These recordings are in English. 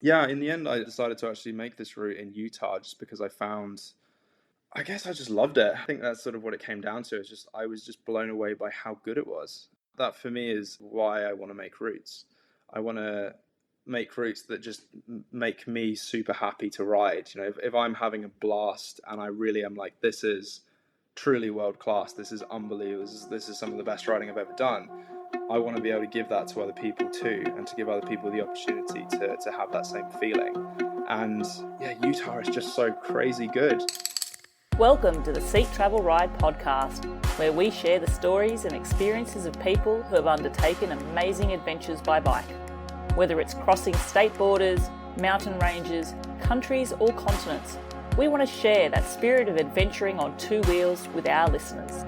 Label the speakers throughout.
Speaker 1: Yeah, in the end, I decided to actually make this route in Utah just because I guess I just loved it. I think that's sort of what it came down to. It's just, I was just blown away by how good it was. That for me is why I want to make routes. I want to make routes that just make me super happy to ride. If I'm having a blast and I really am like, this is truly world class, this is unbelievable, this is some of the best riding I've ever done. I want to be able to give that to other people too, and to give other people the opportunity to have that same feeling. And yeah, Utah is just so crazy good.
Speaker 2: Welcome to the Seek Travel Ride podcast, where we share the stories and experiences of people who have undertaken amazing adventures by bike. Whether it's crossing state borders, mountain ranges, countries or continents, we want to share that spirit of adventuring on two wheels with our listeners.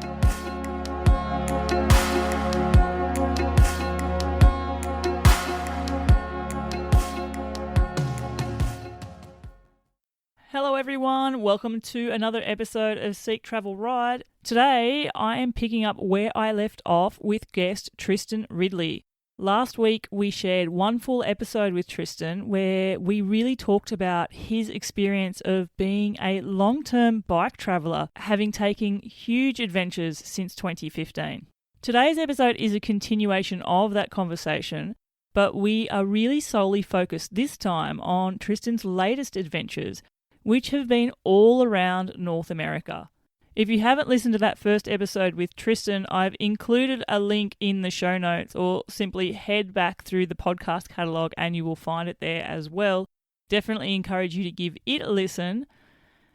Speaker 2: Hello everyone, welcome to another episode of Seek Travel Ride. Today I am picking up where I left off with guest Tristan Ridley. Last week we shared one full episode with Tristan where we really talked about his experience of being a long-term bike traveller, having taken huge adventures since 2015. Today's episode is a continuation of that conversation, but we are really solely focused this time on Tristan's latest adventures, which have been all around North America. If you haven't listened to that first episode with Tristan, I've included a link in the show notes, or simply head back through the podcast catalogue and you will find it there as well. Definitely encourage you to give it a listen.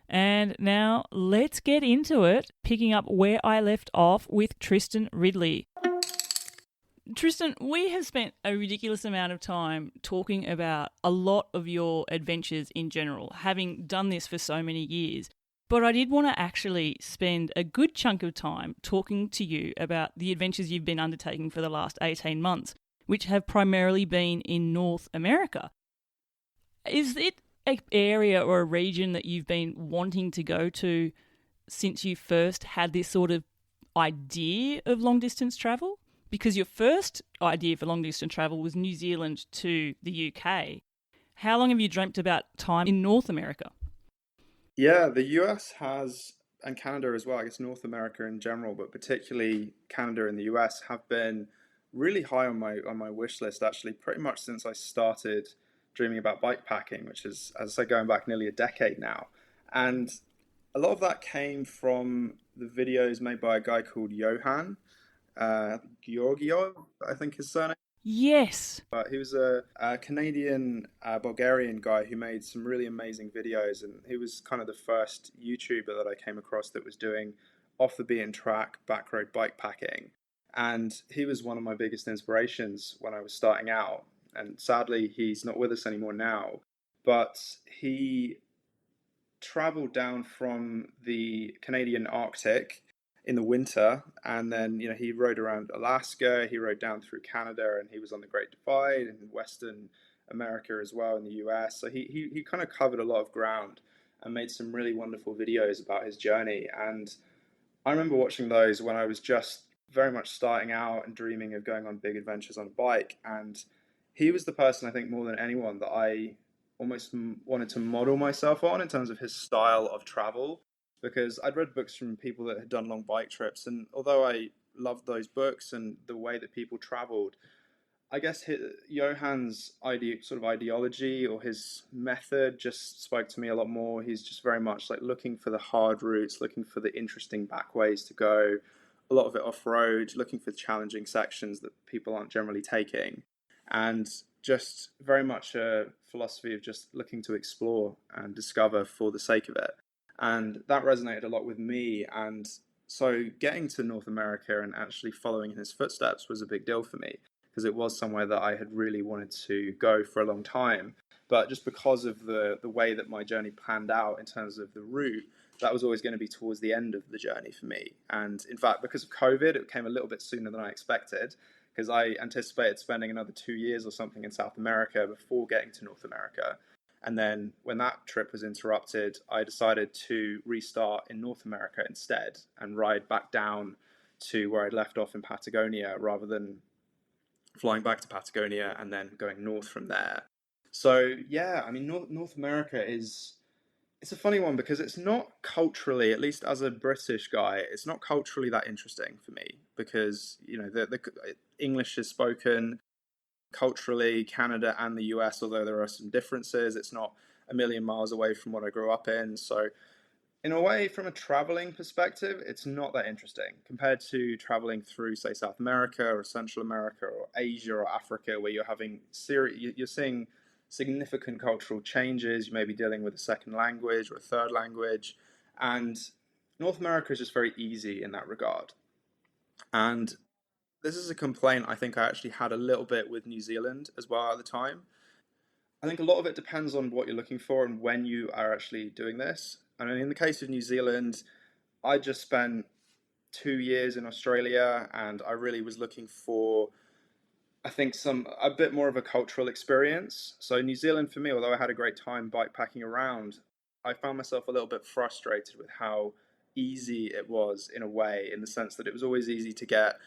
Speaker 2: And now let's get into it, picking up where I left off with Tristan Ridley. Tristan, we have spent a ridiculous amount of time talking about a lot of your adventures in general, having done this for so many years. But I did want to actually spend a good chunk of time talking to you about the adventures you've been undertaking for the last 18 months, which have primarily been in North America. Is it an area or a region that you've been wanting to go to since you first had this sort of idea of long-distance travel? Because your first idea for long-distance travel was New Zealand to the UK. How long have you dreamt about time in North America?
Speaker 1: Yeah, the US has, and Canada as well, I guess North America in general, but particularly Canada and the US have been really high on my wish list, actually, pretty much since I started dreaming about bikepacking, which is, as I say, going back nearly a decade now. And a lot of that came from the videos made by a guy called Iohan Gueorguiv, I think his surname.
Speaker 2: Yes.
Speaker 1: But he was a Canadian, Bulgarian guy who made some really amazing videos, and he was kind of the first YouTuber that I came across that was doing off the beaten track backroad bikepacking. And he was one of my biggest inspirations when I was starting out. And sadly, he's not with us anymore now. But he traveled down from the Canadian Arctic in the winter, and then he rode around Alaska, he rode down through Canada, and he was on the Great Divide in Western America as well in the US. So he kind of covered a lot of ground and made some really wonderful videos about his journey. And I remember watching those when I was just very much starting out and dreaming of going on big adventures on a bike. And he was the person, I think, more than anyone, that I almost wanted to model myself on in terms of his style of travel, because I'd read books from people that had done long bike trips, and although I loved those books and the way that people traveled, I guess Iohan's ideology or his method just spoke to me a lot more. He's just very much like looking for the hard routes, looking for the interesting back ways to go, a lot of it off-road, looking for challenging sections that people aren't generally taking, and just very much a philosophy of just looking to explore and discover for the sake of it. And that resonated a lot with me. And so getting to North America and actually following in his footsteps was a big deal for me, because it was somewhere that I had really wanted to go for a long time. But just because of the way that my journey planned out in terms of the route, that was always going to be towards the end of the journey for me. And in fact, because of COVID, it came a little bit sooner than I expected, because I anticipated spending another 2 years or something in South America before getting to North America. And then when that trip was interrupted, I decided to restart in North America instead and ride back down to where I'd left off in Patagonia, rather than flying back to Patagonia and then going north from there. So yeah, I mean, North America is it's a funny one because it's not culturally, at least as a British guy, it's not culturally that interesting for me because the English is spoken culturally, Canada and the US, although there are some differences. It's not a million miles away from what I grew up in. So in a way, from a traveling perspective, it's not that interesting compared to traveling through, say, South America or Central America or Asia or Africa, where you're seeing significant cultural changes. You may be dealing with a second language or a third language, and North America is just very easy in that regard. And this is a complaint I think I actually had a little bit with New Zealand as well at the time. I think a lot of it depends on what you're looking for and when you are actually doing this. And in the case of New Zealand, I just spent 2 years in Australia, and I really was looking for, I think, a bit more of a cultural experience. So New Zealand for me, although I had a great time bikepacking around, I found myself a little bit frustrated with how easy it was in a way, in the sense that it was always easy to get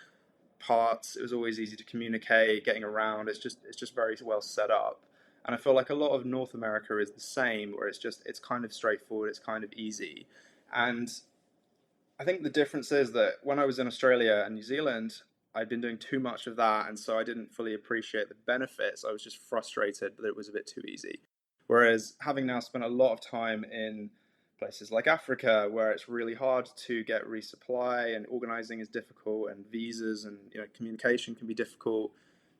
Speaker 1: parts, it was always easy to communicate, getting around. It's just very well set up. And I feel like a lot of North America is the same, where it's kind of straightforward, it's kind of easy. And I think the difference is that when I was in Australia and New Zealand, I'd been doing too much of that, and so I didn't fully appreciate the benefits. I was just frustrated that it was a bit too easy. Whereas having now spent a lot of time in places like Africa, where it's really hard to get resupply and organizing is difficult, and visas and communication can be difficult.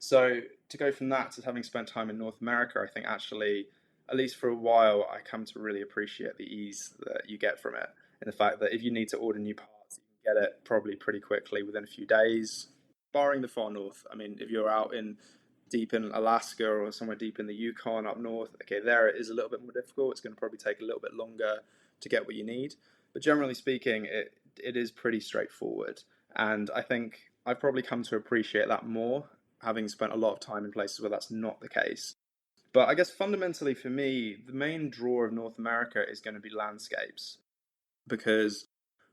Speaker 1: So to go from that to having spent time in North America, I think actually, at least for a while, I come to really appreciate the ease that you get from it, and the fact that if you need to order new parts, you can get it probably pretty quickly within a few days, barring the far north. I mean, if you're out in deep in Alaska or somewhere deep in the Yukon up north, okay, there it is a little bit more difficult. It's going to probably take a little bit longer to get what you need. But generally speaking, it is pretty straightforward. And I think I've probably come to appreciate that more, having spent a lot of time in places where that's not the case. But I guess fundamentally for me, the main draw of North America is going to be landscapes, because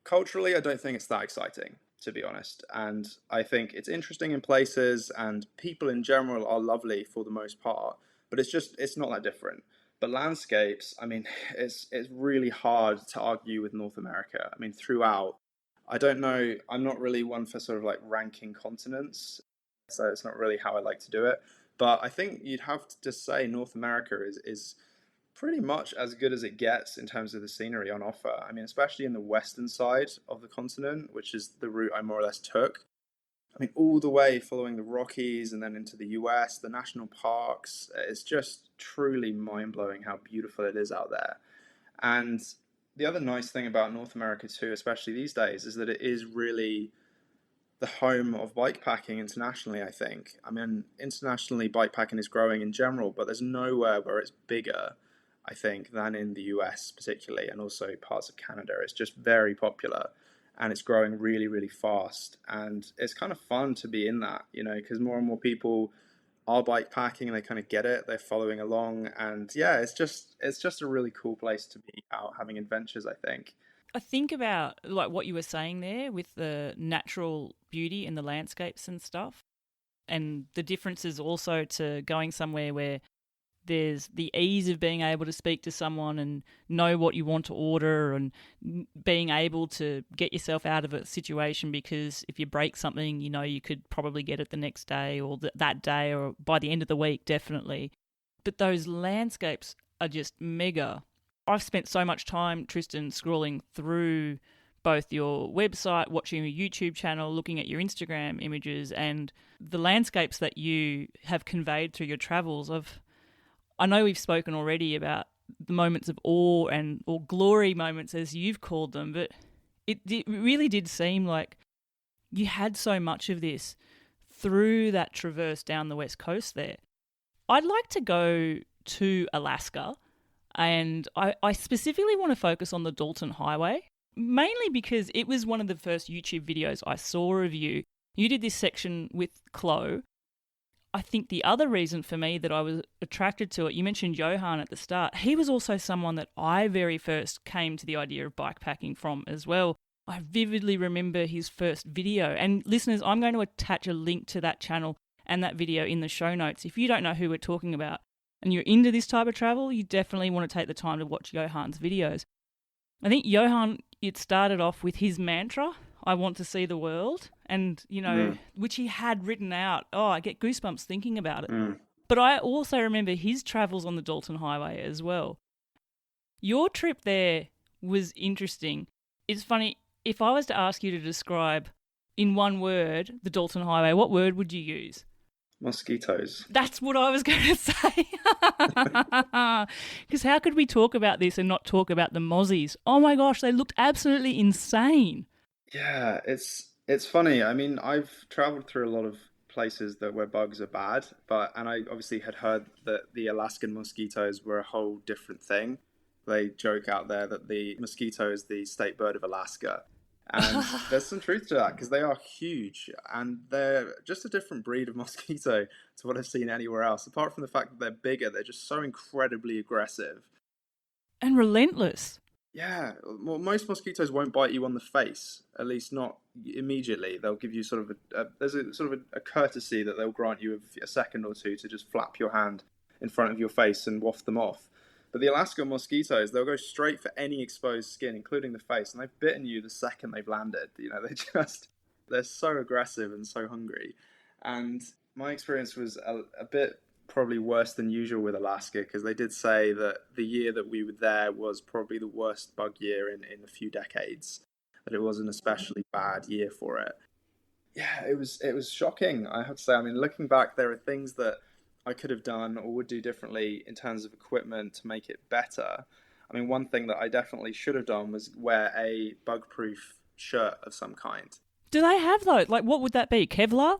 Speaker 1: culturally, I don't think it's that exciting, to be honest. And I think it's interesting in places, and people in general are lovely for the most part, but it's not that different. But landscapes, I mean, it's really hard to argue with North America. I mean, throughout, I don't know, I'm not really one for sort of like ranking continents, so it's not really how I like to do it. But I think you'd have to just say North America is pretty much as good as it gets in terms of the scenery on offer. I mean, especially in the western side of the continent, which is the route I more or less took. I mean, all the way following the Rockies and then into the US, the national parks. It's just truly mind blowing how beautiful it is out there. And the other nice thing about North America, too, especially these days, is that it is really the home of bikepacking internationally, I think. I mean, internationally, bikepacking is growing in general, but there's nowhere where it's bigger, I think, than in the US particularly, and also parts of Canada. It's just very popular, and it's growing really, really fast. And it's kind of fun to be in that, because more and more people are bikepacking and they kind of get it. They're following along, and yeah, it's just a really cool place to be out having adventures, I think.
Speaker 2: I think about like what you were saying there with the natural beauty and the landscapes and stuff, and the differences also to going somewhere where there's the ease of being able to speak to someone and know what you want to order, and being able to get yourself out of a situation, because if you break something, you could probably get it the next day or that day or by the end of the week, definitely. But those landscapes are just mega. I've spent so much time, Tristan, scrolling through both your website, watching your YouTube channel, looking at your Instagram images, and the landscapes that you have conveyed through your travels. I know we've spoken already about the moments of awe or glory moments, as you've called them, but it really did seem like you had so much of this through that traverse down the west coast there. I'd like to go to Alaska, and I specifically want to focus on the Dalton Highway, mainly because it was one of the first YouTube videos I saw of you. You did this section with Chloe. I think the other reason for me that I was attracted to it, you mentioned Iohan at the start. He was also someone that I very first came to the idea of bikepacking from as well. I vividly remember his first video. And listeners, I'm going to attach a link to that channel and that video in the show notes. If you don't know who we're talking about, and you're into this type of travel, you definitely want to take the time to watch Iohan's videos. I think Iohan, it started off with his mantra, I want to see the world, and, which he had written out. Oh, I get goosebumps thinking about it. But I also remember his travels on the Dalton Highway as well. Your trip there was interesting. It's funny, if I was to ask you to describe in one word the Dalton Highway, what word would you use?
Speaker 1: Mosquitoes.
Speaker 2: That's what I was going to say. Because how could we talk about this and not talk about the mozzies? Oh my gosh, they looked absolutely insane.
Speaker 1: Yeah, it's funny. I mean, I've traveled through a lot of places where bugs are bad, and I obviously had heard that the Alaskan mosquitoes were a whole different thing. They joke out there that the mosquito is the state bird of Alaska. And there's some truth to that because they are huge and they're just a different breed of mosquito to what I've seen anywhere else. Apart from the fact that they're bigger, they're just so incredibly aggressive.
Speaker 2: And relentless.
Speaker 1: Yeah, well, most mosquitoes won't bite you on the face, at least not immediately. They'll give you sort of there's a sort of a courtesy that they'll grant you of a second or two to just flap your hand in front of your face and waft them off. But the Alaskan mosquitoes, they'll go straight for any exposed skin, including the face, and they've bitten you the second they've landed. They're so aggressive and so hungry. And my experience was a bit probably worse than usual with Alaska, because they did say that the year that we were there was probably the worst bug year in a few decades, that it was an especially bad year for it. Yeah, it was shocking, I have to say. I mean, looking back, there are things that I could have done or would do differently in terms of equipment to make it better. I mean, one thing that I definitely should have done was wear a bug-proof shirt of some kind.
Speaker 2: Do they have those? Like, what would that be? Kevlar?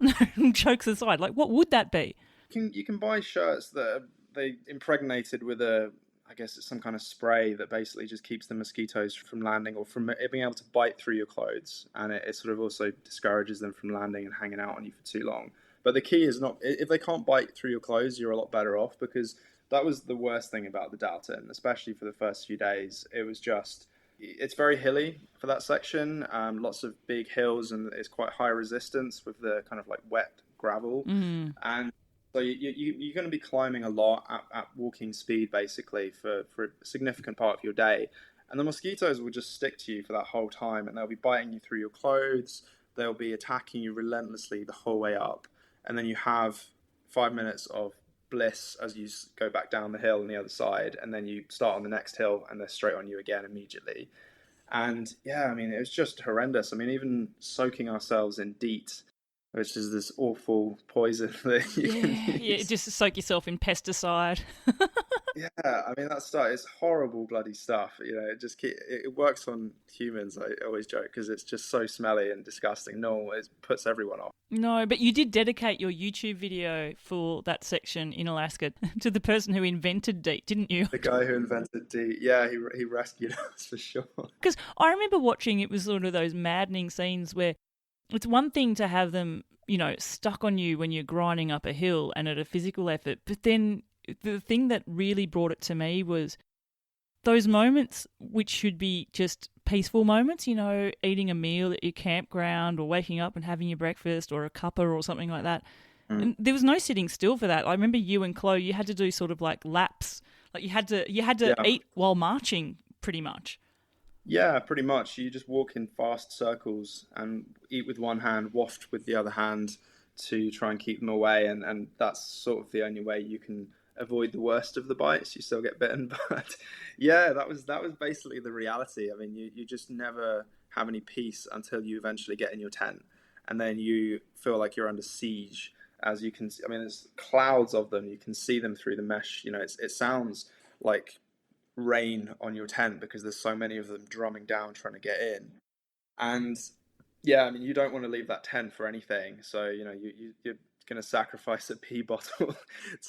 Speaker 2: Jokes aside, like, what would that be?
Speaker 1: You can buy shirts that they impregnated with I guess it's some kind of spray that basically just keeps the mosquitoes from landing or from being able to bite through your clothes. And it sort of also discourages them from landing and hanging out on you for too long. But the key is not, if they can't bite through your clothes, you're a lot better off, because that was the worst thing about the Dalton, especially for the first few days. It was just, it's very hilly for that section, lots of big hills, and it's quite high resistance with the kind of like wet gravel. And so you're going to be climbing a lot at walking speed, basically, for a significant part of your day. And the mosquitoes will just stick to you for that whole time, and they'll be biting you through your clothes. They'll be attacking you relentlessly the whole way up. And then you have 5 minutes of bliss as you go back down the hill on the other side, and then you start on the next hill and they're straight on you again immediately. And yeah, I mean, it was just horrendous. I mean, even soaking ourselves in DEET, which is this awful poison that you can use.
Speaker 2: Yeah, just soak yourself in pesticide.
Speaker 1: Yeah, I mean, that stuff is horrible bloody stuff. It works on humans, I always joke, because it's just so smelly and disgusting. No, it puts everyone off.
Speaker 2: No, but you did dedicate your YouTube video for that section in Alaska to the person who invented DEET, didn't you?
Speaker 1: The guy who invented DEET, yeah, he rescued us for sure.
Speaker 2: Because I remember watching, it was sort of those maddening scenes where it's one thing to have them, stuck on you when you're grinding up a hill and at a physical effort, but then the thing that really brought it to me was those moments which should be just peaceful moments, eating a meal at your campground or waking up and having your breakfast or a cuppa or something like that. And there was no sitting still for that. I remember you and Chloe, you had to do sort of like laps. Like you had to eat while marching pretty much.
Speaker 1: Yeah, pretty much. You just walk in fast circles and eat with one hand, waft with the other hand to try and keep them away. And that's sort of the only way you can avoid the worst of the bites. You still get bitten, but yeah, that was basically the reality. I mean, you just never have any peace until you eventually get in your tent, and then you feel like you're under siege. As you can, I mean, there's clouds of them. You can see them through the mesh. It sounds like rain on your tent because there's so many of them drumming down trying to get in. And yeah, I mean, you don't want to leave that tent for anything. So you're going to sacrifice a pee bottle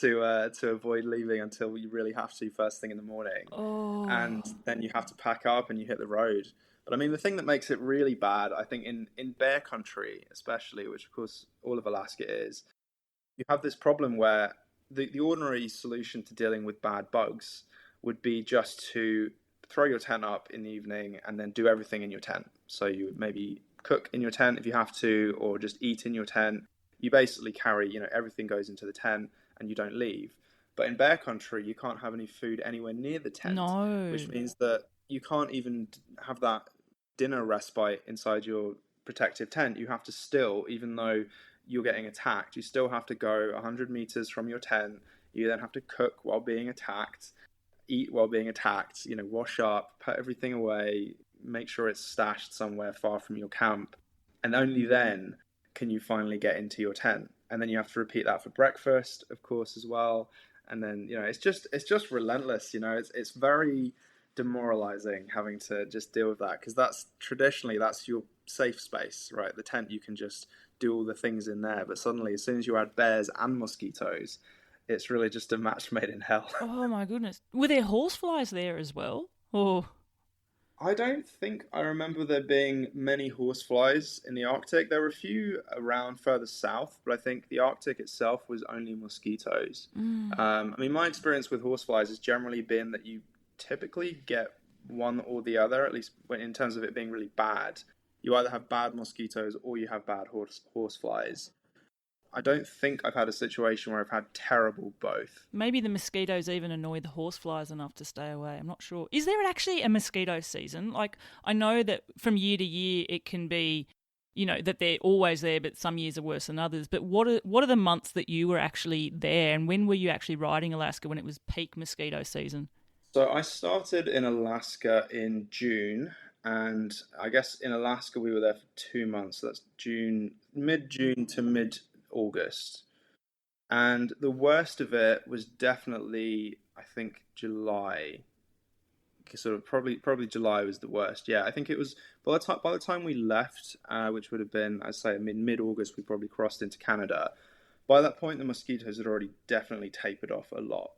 Speaker 1: to avoid leaving until you really have to first thing in the morning. And then you have to pack up and you hit the road. But I mean, the thing that makes it really bad, I think in bear country especially, which of course all of Alaska is, you have this problem where the ordinary solution to dealing with bad bugs would be just to throw your tent up in the evening and then do everything in your tent. So you would maybe cook in your tent if you have to, or just eat in your tent. You basically carry, everything goes into the tent and you don't leave. But in bear country, you can't have any food anywhere near the tent,
Speaker 2: No.
Speaker 1: which means that you can't even have that dinner respite inside your protective tent. You have to still, even though you're getting attacked, you still have to go 100 meters from your tent. You then have to cook while being attacked, eat while being attacked, wash up, put everything away, make sure it's stashed somewhere far from your camp. And only then can you finally get into your tent. And then you have to repeat that for breakfast, of course, as well. And then, it's just relentless, it's very demoralizing having to just deal with that, because that's your safe space, right? The tent, you can just do all the things in there, but suddenly as soon as you add bears and mosquitoes, it's really just a match made in hell.
Speaker 2: Oh my goodness. Were there horseflies there as well? Or
Speaker 1: I don't think I remember there being many horseflies in the Arctic. There were a few around further south, but I think the Arctic itself was only mosquitoes. My experience with horseflies has generally been that you typically get one or the other, at least in terms of it being really bad. You either have bad mosquitoes or you have bad horseflies. I don't think I've had a situation where I've had terrible both.
Speaker 2: Maybe the mosquitoes even annoy the horseflies enough to stay away. I'm not sure. Is there actually a mosquito season? Like, I know that from year to year it can be, that they're always there, but some years are worse than others. But what are the months that you were actually there, and when were you actually riding Alaska when it was peak mosquito season?
Speaker 1: So I started in Alaska in June, and I guess in Alaska we were there for 2 months. So that's mid-June to mid-August. And the worst of it was definitely, I think, July. Sort of probably July was the worst. Yeah, I think it was by the time we left, which would have been, I'd say, mid-August, we probably crossed into Canada. By that point, the mosquitoes had already definitely tapered off a lot.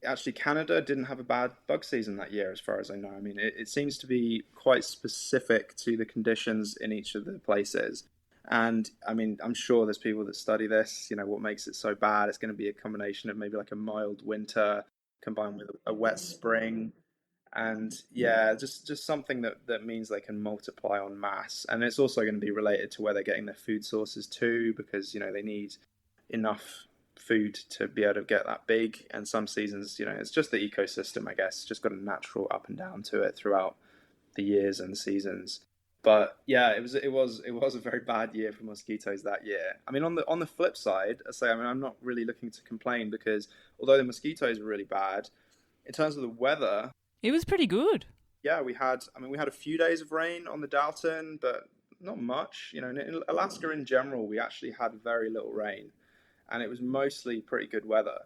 Speaker 1: Actually, Canada didn't have a bad bug season that year, as far as I know. I mean, it seems to be quite specific to the conditions in each of the places. And I mean, I'm sure there's people that study this, what makes it so bad. It's going to be a combination of maybe like a mild winter combined with a wet spring. And yeah, just something that means they can multiply en masse. And it's also going to be related to where they're getting their food sources too, because, they need enough food to be able to get that big. And some seasons, it's just the ecosystem, I guess. It's just got a natural up and down to it throughout the years and seasons. But yeah, it was a very bad year for mosquitoes that year. I mean, on the flip side, I'm not really looking to complain, because although the mosquitoes were really bad, in terms of the weather,
Speaker 2: it was pretty good.
Speaker 1: Yeah, we had a few days of rain on the Dalton, but not much. In Alaska in general, we actually had very little rain, and it was mostly pretty good weather,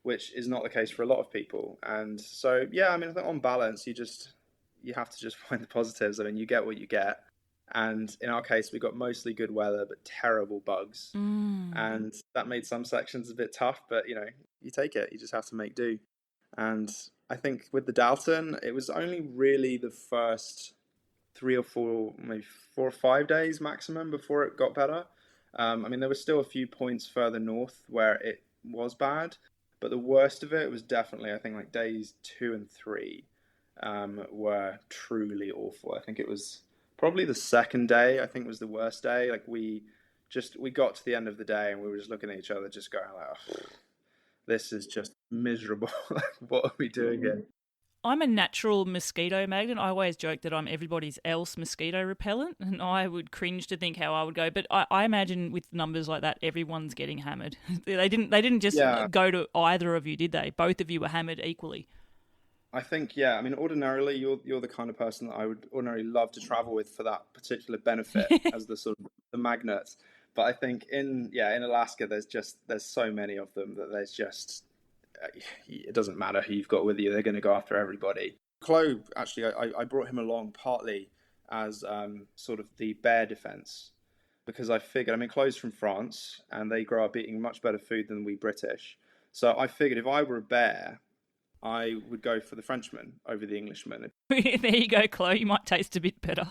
Speaker 1: which is not the case for a lot of people. And so, yeah, I think on balance, you have to just find the positives. I mean, you get what you get. And in our case, we got mostly good weather, but terrible bugs. And that made some sections a bit tough, but, you take it. You just have to make do. And I think with the Dalton, it was only really the first 3 or 4, maybe 4 or 5 days maximum before it got better. There were still a few points further north where it was bad, but the worst of it was definitely, I think, like days 2 and 3 were truly awful. I think it was probably the second day, I think, was the worst day. Like we got to the end of the day and we were just looking at each other, just going like, oh, this is just miserable. What are we doing here?
Speaker 2: I'm a natural mosquito magnet. I always joke that I'm everybody's else mosquito repellent, and I would cringe to think how I would go. But I imagine with numbers like that, everyone's getting hammered. They didn't just go to either of you, did they? Both of you were hammered equally.
Speaker 1: I think, yeah. Ordinarily, you're the kind of person that I would ordinarily love to travel with for that particular benefit as the sort of the magnet. But I think in Alaska, there's so many of them that there's just it doesn't matter who you've got with you; they're going to go after everybody. Chloe, actually, I brought him along partly as sort of the bear defense, because I figured, Chloe's from France and they grow up eating much better food than we British. So I figured if I were a bear, I would go for the Frenchman over the Englishman.
Speaker 2: There you go, Chloe. You might taste a bit better.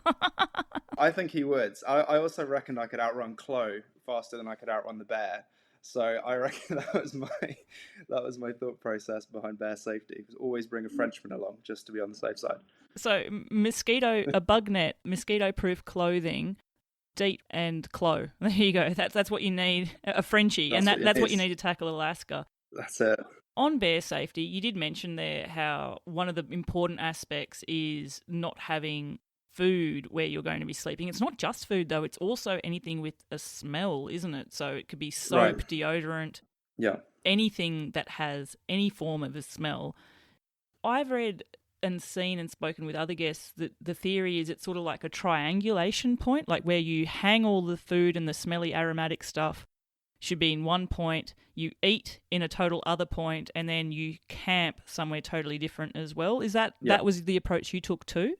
Speaker 1: I think he would. I also reckoned I could outrun Chloe faster than I could outrun the bear. So I reckon that was my thought process behind bear safety. Was always bring a Frenchman along just to be on the safe side.
Speaker 2: So a bug net, mosquito-proof clothing, DEET and Chloe. There you go. That's what you need. A Frenchie, that's what you need to tackle Alaska.
Speaker 1: That's it.
Speaker 2: On bear safety, you did mention there how one of the important aspects is not having food where you're going to be sleeping. It's not just food, though. It's also anything with a smell, isn't it? So it could be
Speaker 1: Right.
Speaker 2: soap, deodorant,
Speaker 1: Yeah.
Speaker 2: anything that has any form of a smell. I've read and seen and spoken with other guests that the theory is it's sort of like a triangulation point, like where you hang all the food and the smelly aromatic stuff should be in one point, you eat in a total other point, and then you camp somewhere totally different as well. Is that that was the approach you took too?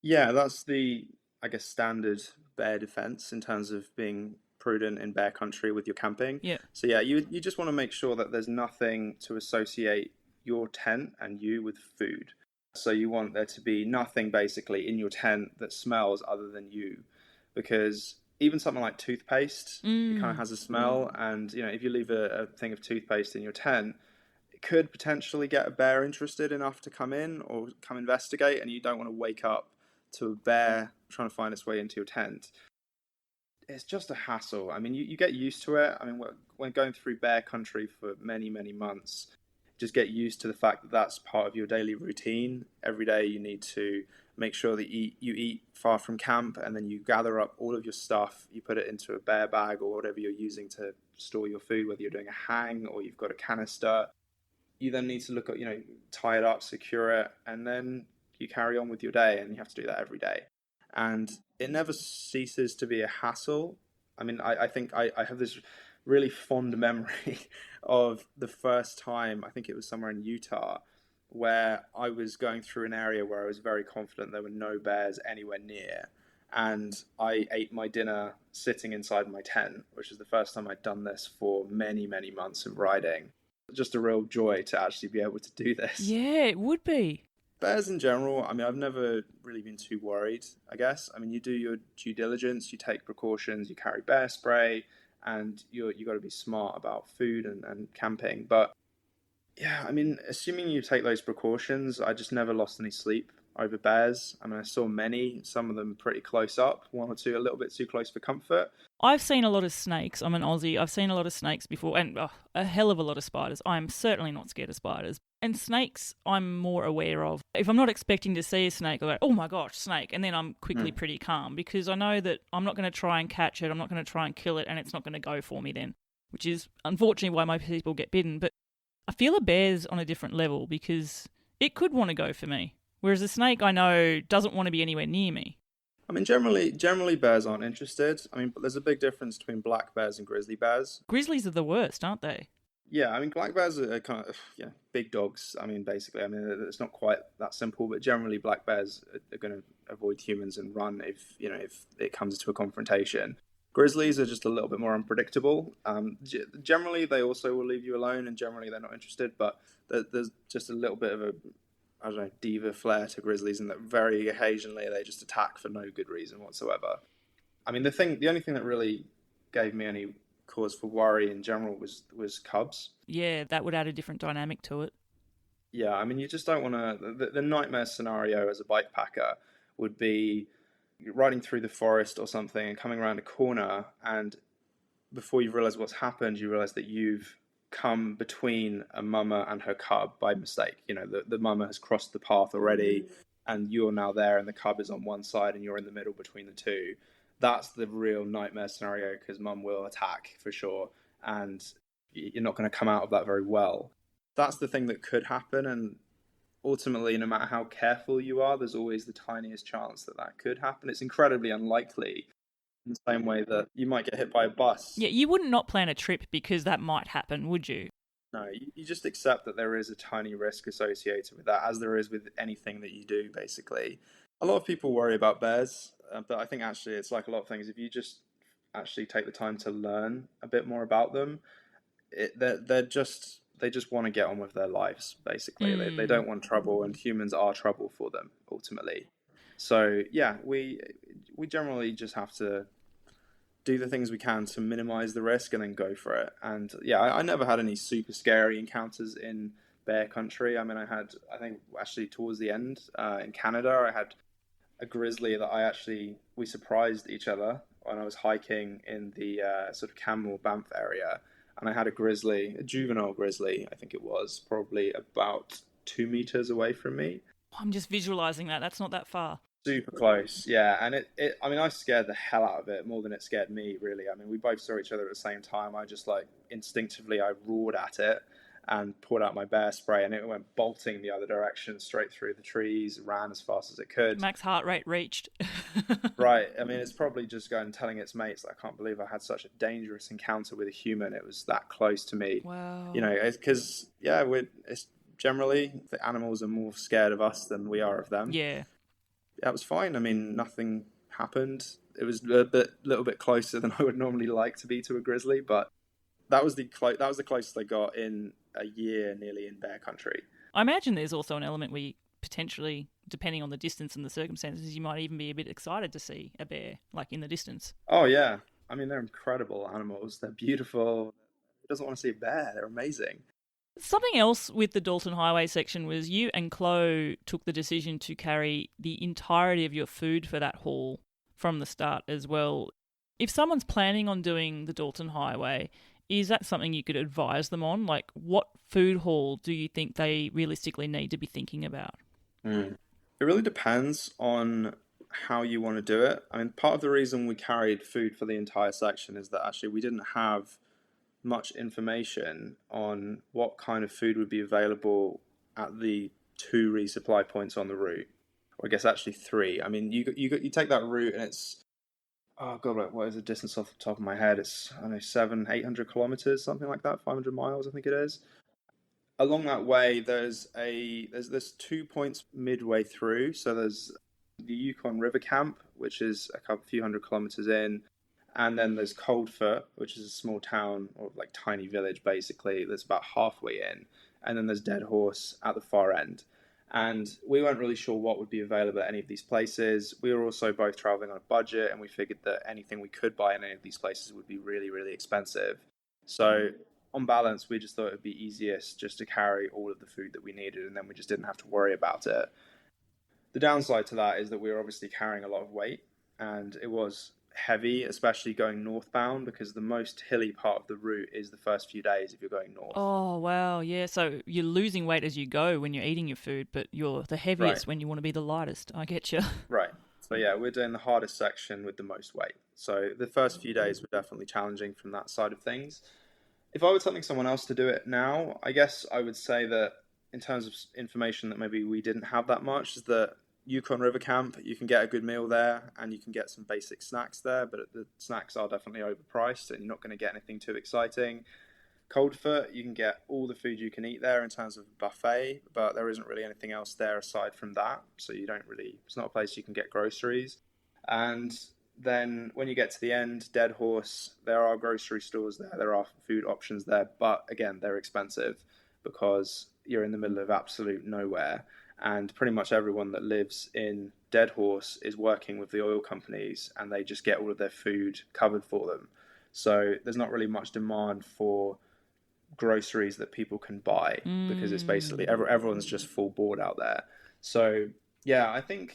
Speaker 1: Yeah, that's the, I guess, standard bear defense in terms of being prudent in bear country with your camping.
Speaker 2: Yeah.
Speaker 1: So yeah, you just want to make sure that there's nothing to associate your tent and you with food. So you want there to be nothing basically in your tent that smells other than you, because even something like toothpaste, it kind of has a smell, and if you leave a thing of toothpaste in your tent, it could potentially get a bear interested enough to come in or come investigate, and you don't want to wake up to a bear trying to find its way into your tent. It's just a hassle. I mean, you get used to it. I mean, when going through bear country for many, many months, just get used to the fact that that's part of your daily routine. Every day you need to make sure that you eat far from camp, and then you gather up all of your stuff, you put it into a bear bag or whatever you're using to store your food, whether you're doing a hang or you've got a canister. You then need to look at, tie it up, secure it, and then you carry on with your day, and you have to do that every day. And it never ceases to be a hassle. I mean, I think I have this really fond memory of the first time, I think it was somewhere in Utah, where I was going through an area where I was very confident there were no bears anywhere near. And I ate my dinner sitting inside my tent, which is the first time I'd done this for many, many months of riding. Just a real joy to actually be able to do this.
Speaker 2: Yeah, it would be.
Speaker 1: Bears in general, I mean, I've never really been too worried, I guess. I mean, you do your due diligence, you take precautions, you carry bear spray, and you got to be smart about food and camping. But yeah, I mean, assuming you take those precautions, I just never lost any sleep over bears. I mean, I saw many, some of them pretty close up, one or two a little bit too close for comfort.
Speaker 2: I've seen a lot of snakes. I'm an Aussie. I've seen a lot of snakes before, and a hell of a lot of spiders. I'm certainly not scared of spiders. And snakes, I'm more aware of. If I'm not expecting to see a snake, I'll go, oh my gosh, snake. And then I'm quickly pretty calm, because I know that I'm not going to try and catch it. I'm not going to try and kill it, and it's not going to go for me then, which is unfortunately why most people get bitten. But I feel a bear's on a different level, because it could want to go for me. Whereas a snake, I know, doesn't want to be anywhere near me.
Speaker 1: I mean, generally bears aren't interested. I mean, but there's a big difference between black bears and grizzly bears.
Speaker 2: Grizzlies are the worst, aren't they?
Speaker 1: Yeah, I mean, black bears are kind of big dogs. I mean, basically, I mean, it's not quite that simple, but generally, black bears are going to avoid humans and run if it comes to a confrontation. Grizzlies are just a little bit more unpredictable. Generally, they also will leave you alone, and generally, they're not interested. But there's just a little bit of a, I don't know, diva flair to grizzlies, and that very occasionally they just attack for no good reason whatsoever. I mean, the only thing that really gave me any cause for worry in general was cubs.
Speaker 2: Yeah, that would add a different dynamic to it.
Speaker 1: Yeah, I mean, you just don't want to. The nightmare scenario as a bike packer would be riding through the forest or something and coming around a corner, and before you realize what's happened, you realize that you've come between a mama and her cub by mistake. The mama has crossed the path already, and you're now there, and the cub is on one side, and you're in the middle between the two. That's the real nightmare scenario, because mum will attack for sure, and you're not going to come out of that very well. That's the thing that could happen, and ultimately, no matter how careful you are, there's always the tiniest chance that could happen. It's incredibly unlikely, in the same way that you might get hit by a bus.
Speaker 2: Yeah, you wouldn't not plan a trip because that might happen, would you?
Speaker 1: No, you just accept that there is a tiny risk associated with that, as there is with anything that you do, basically. A lot of people worry about bears, but I think actually it's like a lot of things. If you just actually take the time to learn a bit more about them, they just want to get on with their lives, basically. They don't want trouble, and humans are trouble for them, ultimately. So, yeah, we generally just have to do the things we can to minimize the risk and then go for it. And yeah, I never had any super scary encounters in bear country. I mean, I think actually towards the end in Canada, I had a grizzly that we surprised each other when I was hiking in the sort of Camel Banff area. and I had a grizzly, a juvenile grizzly, I think it was, probably about 2 meters away from me.
Speaker 2: I'm just visualizing that. That's not that far.
Speaker 1: Super close, yeah. And I mean, I scared the hell out of it more than it scared me, really. I mean, we both saw each other at the same time. I just like instinctively, I roared at it and pulled out my bear spray, and it went bolting the other direction straight through the trees, ran as fast as it could.
Speaker 2: Max heart rate reached.
Speaker 1: Right. I mean, it's probably just going and telling its mates, I can't believe I had such a dangerous encounter with a human. It was that close to me.
Speaker 2: Wow.
Speaker 1: You know, because, yeah, it's generally, the animals are more scared of us than we are of them.
Speaker 2: Yeah.
Speaker 1: That was fine. I mean, nothing happened. It was little bit closer than I would normally like to be to a grizzly, but that was the closest I got in a year, nearly, in bear country.
Speaker 2: I imagine there's also an element where you potentially, depending on the distance and the circumstances, you might even be a bit excited to see a bear, like in the distance.
Speaker 1: Oh yeah, I mean, they're incredible animals. They're beautiful. Who doesn't want to see a bear? They're amazing.
Speaker 2: Something else with the Dalton Highway section was you and Chloe took the decision to carry the entirety of your food for that haul from the start as well. If someone's planning on doing the Dalton Highway, is that something you could advise them on? Like, what food haul do you think they realistically need to be thinking about?
Speaker 1: It really depends on how you want to do it. I mean, part of the reason we carried food for the entire section is that actually we didn't have much information on what kind of food would be available at the 2 resupply points on the route, or I guess actually 3. I mean, you take that route and it's, oh god, what is the distance off the top of my head? It's, I don't know, 700-800 kilometers, something like that, 500 miles, I think it is. Along that way, there's 2 points midway through. So there's the Yukon River Camp, which is a few hundred kilometers in. And then there's Coldfoot, which is a small town or like tiny village, basically, that's about halfway in. And then there's Dead Horse at the far end. And we weren't really sure what would be available at any of these places. We were also both traveling on a budget, and we figured that anything we could buy in any of these places would be really, really expensive. So on balance, we just thought it would be easiest just to carry all of the food that we needed, and then we just didn't have to worry about it. The downside to that is that we were obviously carrying a lot of weight, and it was heavy, especially going northbound, because the most hilly part of the route is the first few days if you're going north.
Speaker 2: Oh, wow, yeah. So you're losing weight as you go when you're eating your food, but you're the heaviest when you want to be the lightest. I get you.
Speaker 1: Right. So yeah, we're doing the hardest section with the most weight. So the first few days were definitely challenging from that side of things. If I were telling someone else to do it now, I guess I would say that in terms of information that maybe we didn't have that much, is that Yukon River Camp, you can get a good meal there and you can get some basic snacks there, but the snacks are definitely overpriced and you're not going to get anything too exciting. Coldfoot, you can get all the food you can eat there in terms of buffet, but there isn't really anything else there aside from that. So it's not a place you can get groceries. And then when you get to the end, Dead Horse, there are grocery stores there, there are food options there, but again, they're expensive because you're in the middle of absolute nowhere. And pretty much everyone that lives in Dead Horse is working with the oil companies and they just get all of their food covered for them. So there's not really much demand for groceries that people can buy because it's basically everyone's just full board out there. So yeah, I think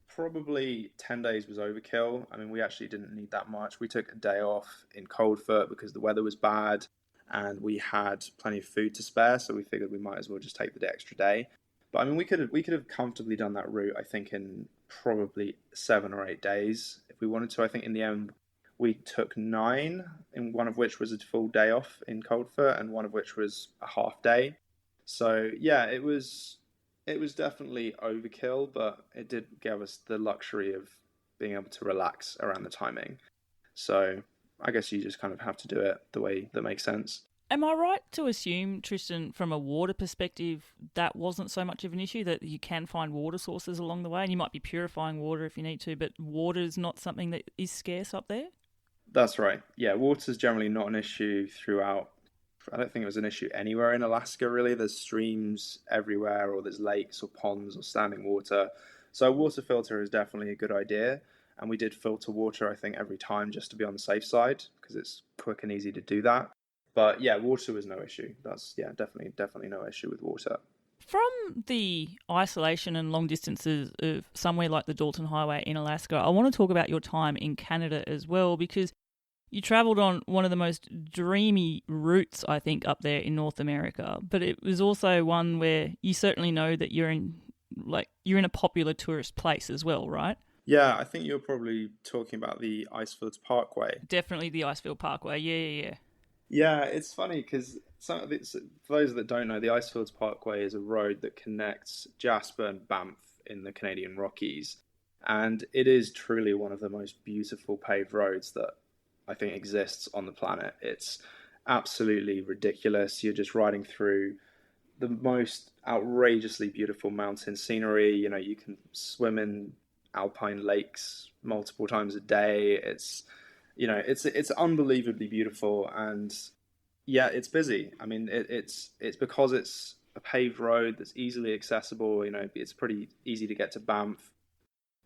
Speaker 1: probably 10 days was overkill. I mean, we actually didn't need that much. We took a day off in Coldfoot because the weather was bad and we had plenty of food to spare. So we figured we might as well just take the extra day. But I mean, we could have comfortably done that route, I think, in probably 7 or 8 days if we wanted to. I think in the end, we took 9, and one of which was a full day off in Coldfoot, and one of which was a half day. So yeah, it was definitely overkill, but it did give us the luxury of being able to relax around the timing. So I guess you just kind of have to do it the way that makes sense.
Speaker 2: Am I right to assume, Tristan, from a water perspective, that wasn't so much of an issue, that you can find water sources along the way, and you might be purifying water if you need to, but water is not something that is scarce up there?
Speaker 1: That's right. Yeah, water is generally not an issue throughout. I don't think it was an issue anywhere in Alaska, really. There's streams everywhere, or there's lakes or ponds or standing water. So a water filter is definitely a good idea. And we did filter water, I think, every time just to be on the safe side, because it's quick and easy to do that. But yeah, water was no issue. That's, yeah, definitely no issue with water.
Speaker 2: From the isolation and long distances of somewhere like the Dalton Highway in Alaska, I want to talk about your time in Canada as well, because You travelled on one of the most dreamy routes, I think, up there in North America, but it was also one where you certainly know that you're in a popular tourist place as well, right?
Speaker 1: Yeah, I think you're probably talking about the Icefields Parkway.
Speaker 2: Definitely the Icefield Parkway. Yeah, yeah, yeah.
Speaker 1: Yeah, it's funny because for those that don't know, the Icefields Parkway is a road that connects Jasper and Banff in the Canadian Rockies, and it is truly one of the most beautiful paved roads that I think exists on the planet. It's absolutely ridiculous. You're just riding through the most outrageously beautiful mountain scenery. You know, you can swim in alpine lakes multiple times a day. It's unbelievably beautiful, and yeah, it's busy. I mean, it's because it's a paved road that's easily accessible. You know, it's pretty easy to get to Banff.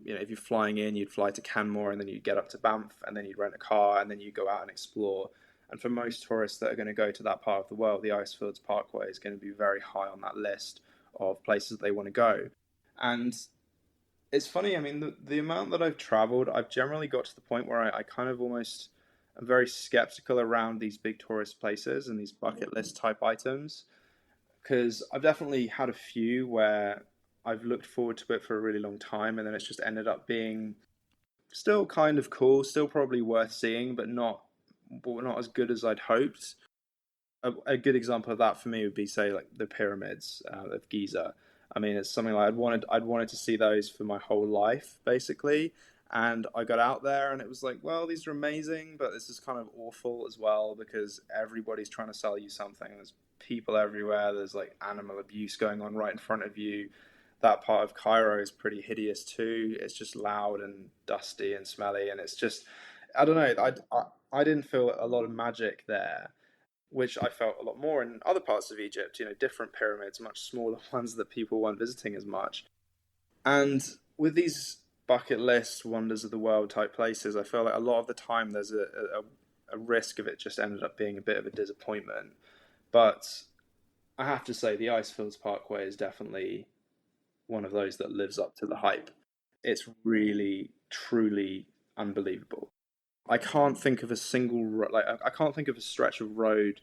Speaker 1: You know, if you're flying in, you'd fly to Canmore and then you'd get up to Banff and then you'd rent a car and then you go out and explore. And for most tourists that are going to go to that part of the world, the Icefields Parkway is going to be very high on that list of places they want to go. And it's funny, I mean, the amount that I've traveled, I've generally got to the point where I kind of almost am very skeptical around these big tourist places and these bucket list type items. Because I've definitely had a few where I've looked forward to it for a really long time, and then it's just ended up being still kind of cool, still probably worth seeing, but not as good as I'd hoped. A good example of that for me would be, say, like the pyramids of Giza. I mean, it's something like I'd wanted to see those for my whole life, basically. And I got out there, and it was like, well, these are amazing, but this is kind of awful as well because everybody's trying to sell you something. There's people everywhere. There's like animal abuse going on right in front of you. That part of Cairo is pretty hideous too. It's just loud and dusty and smelly, and it's just, I don't know. I didn't feel a lot of magic there, which I felt a lot more in other parts of Egypt. You know, different pyramids, much smaller ones that people weren't visiting as much. And with these bucket list wonders of the world type places, I feel like a lot of the time there's a risk of it just ended up being a bit of a disappointment. But I have to say, the Icefields Parkway is definitely one of those that lives up to the hype. It's really, truly unbelievable. I can't think of a I can't think of a stretch of road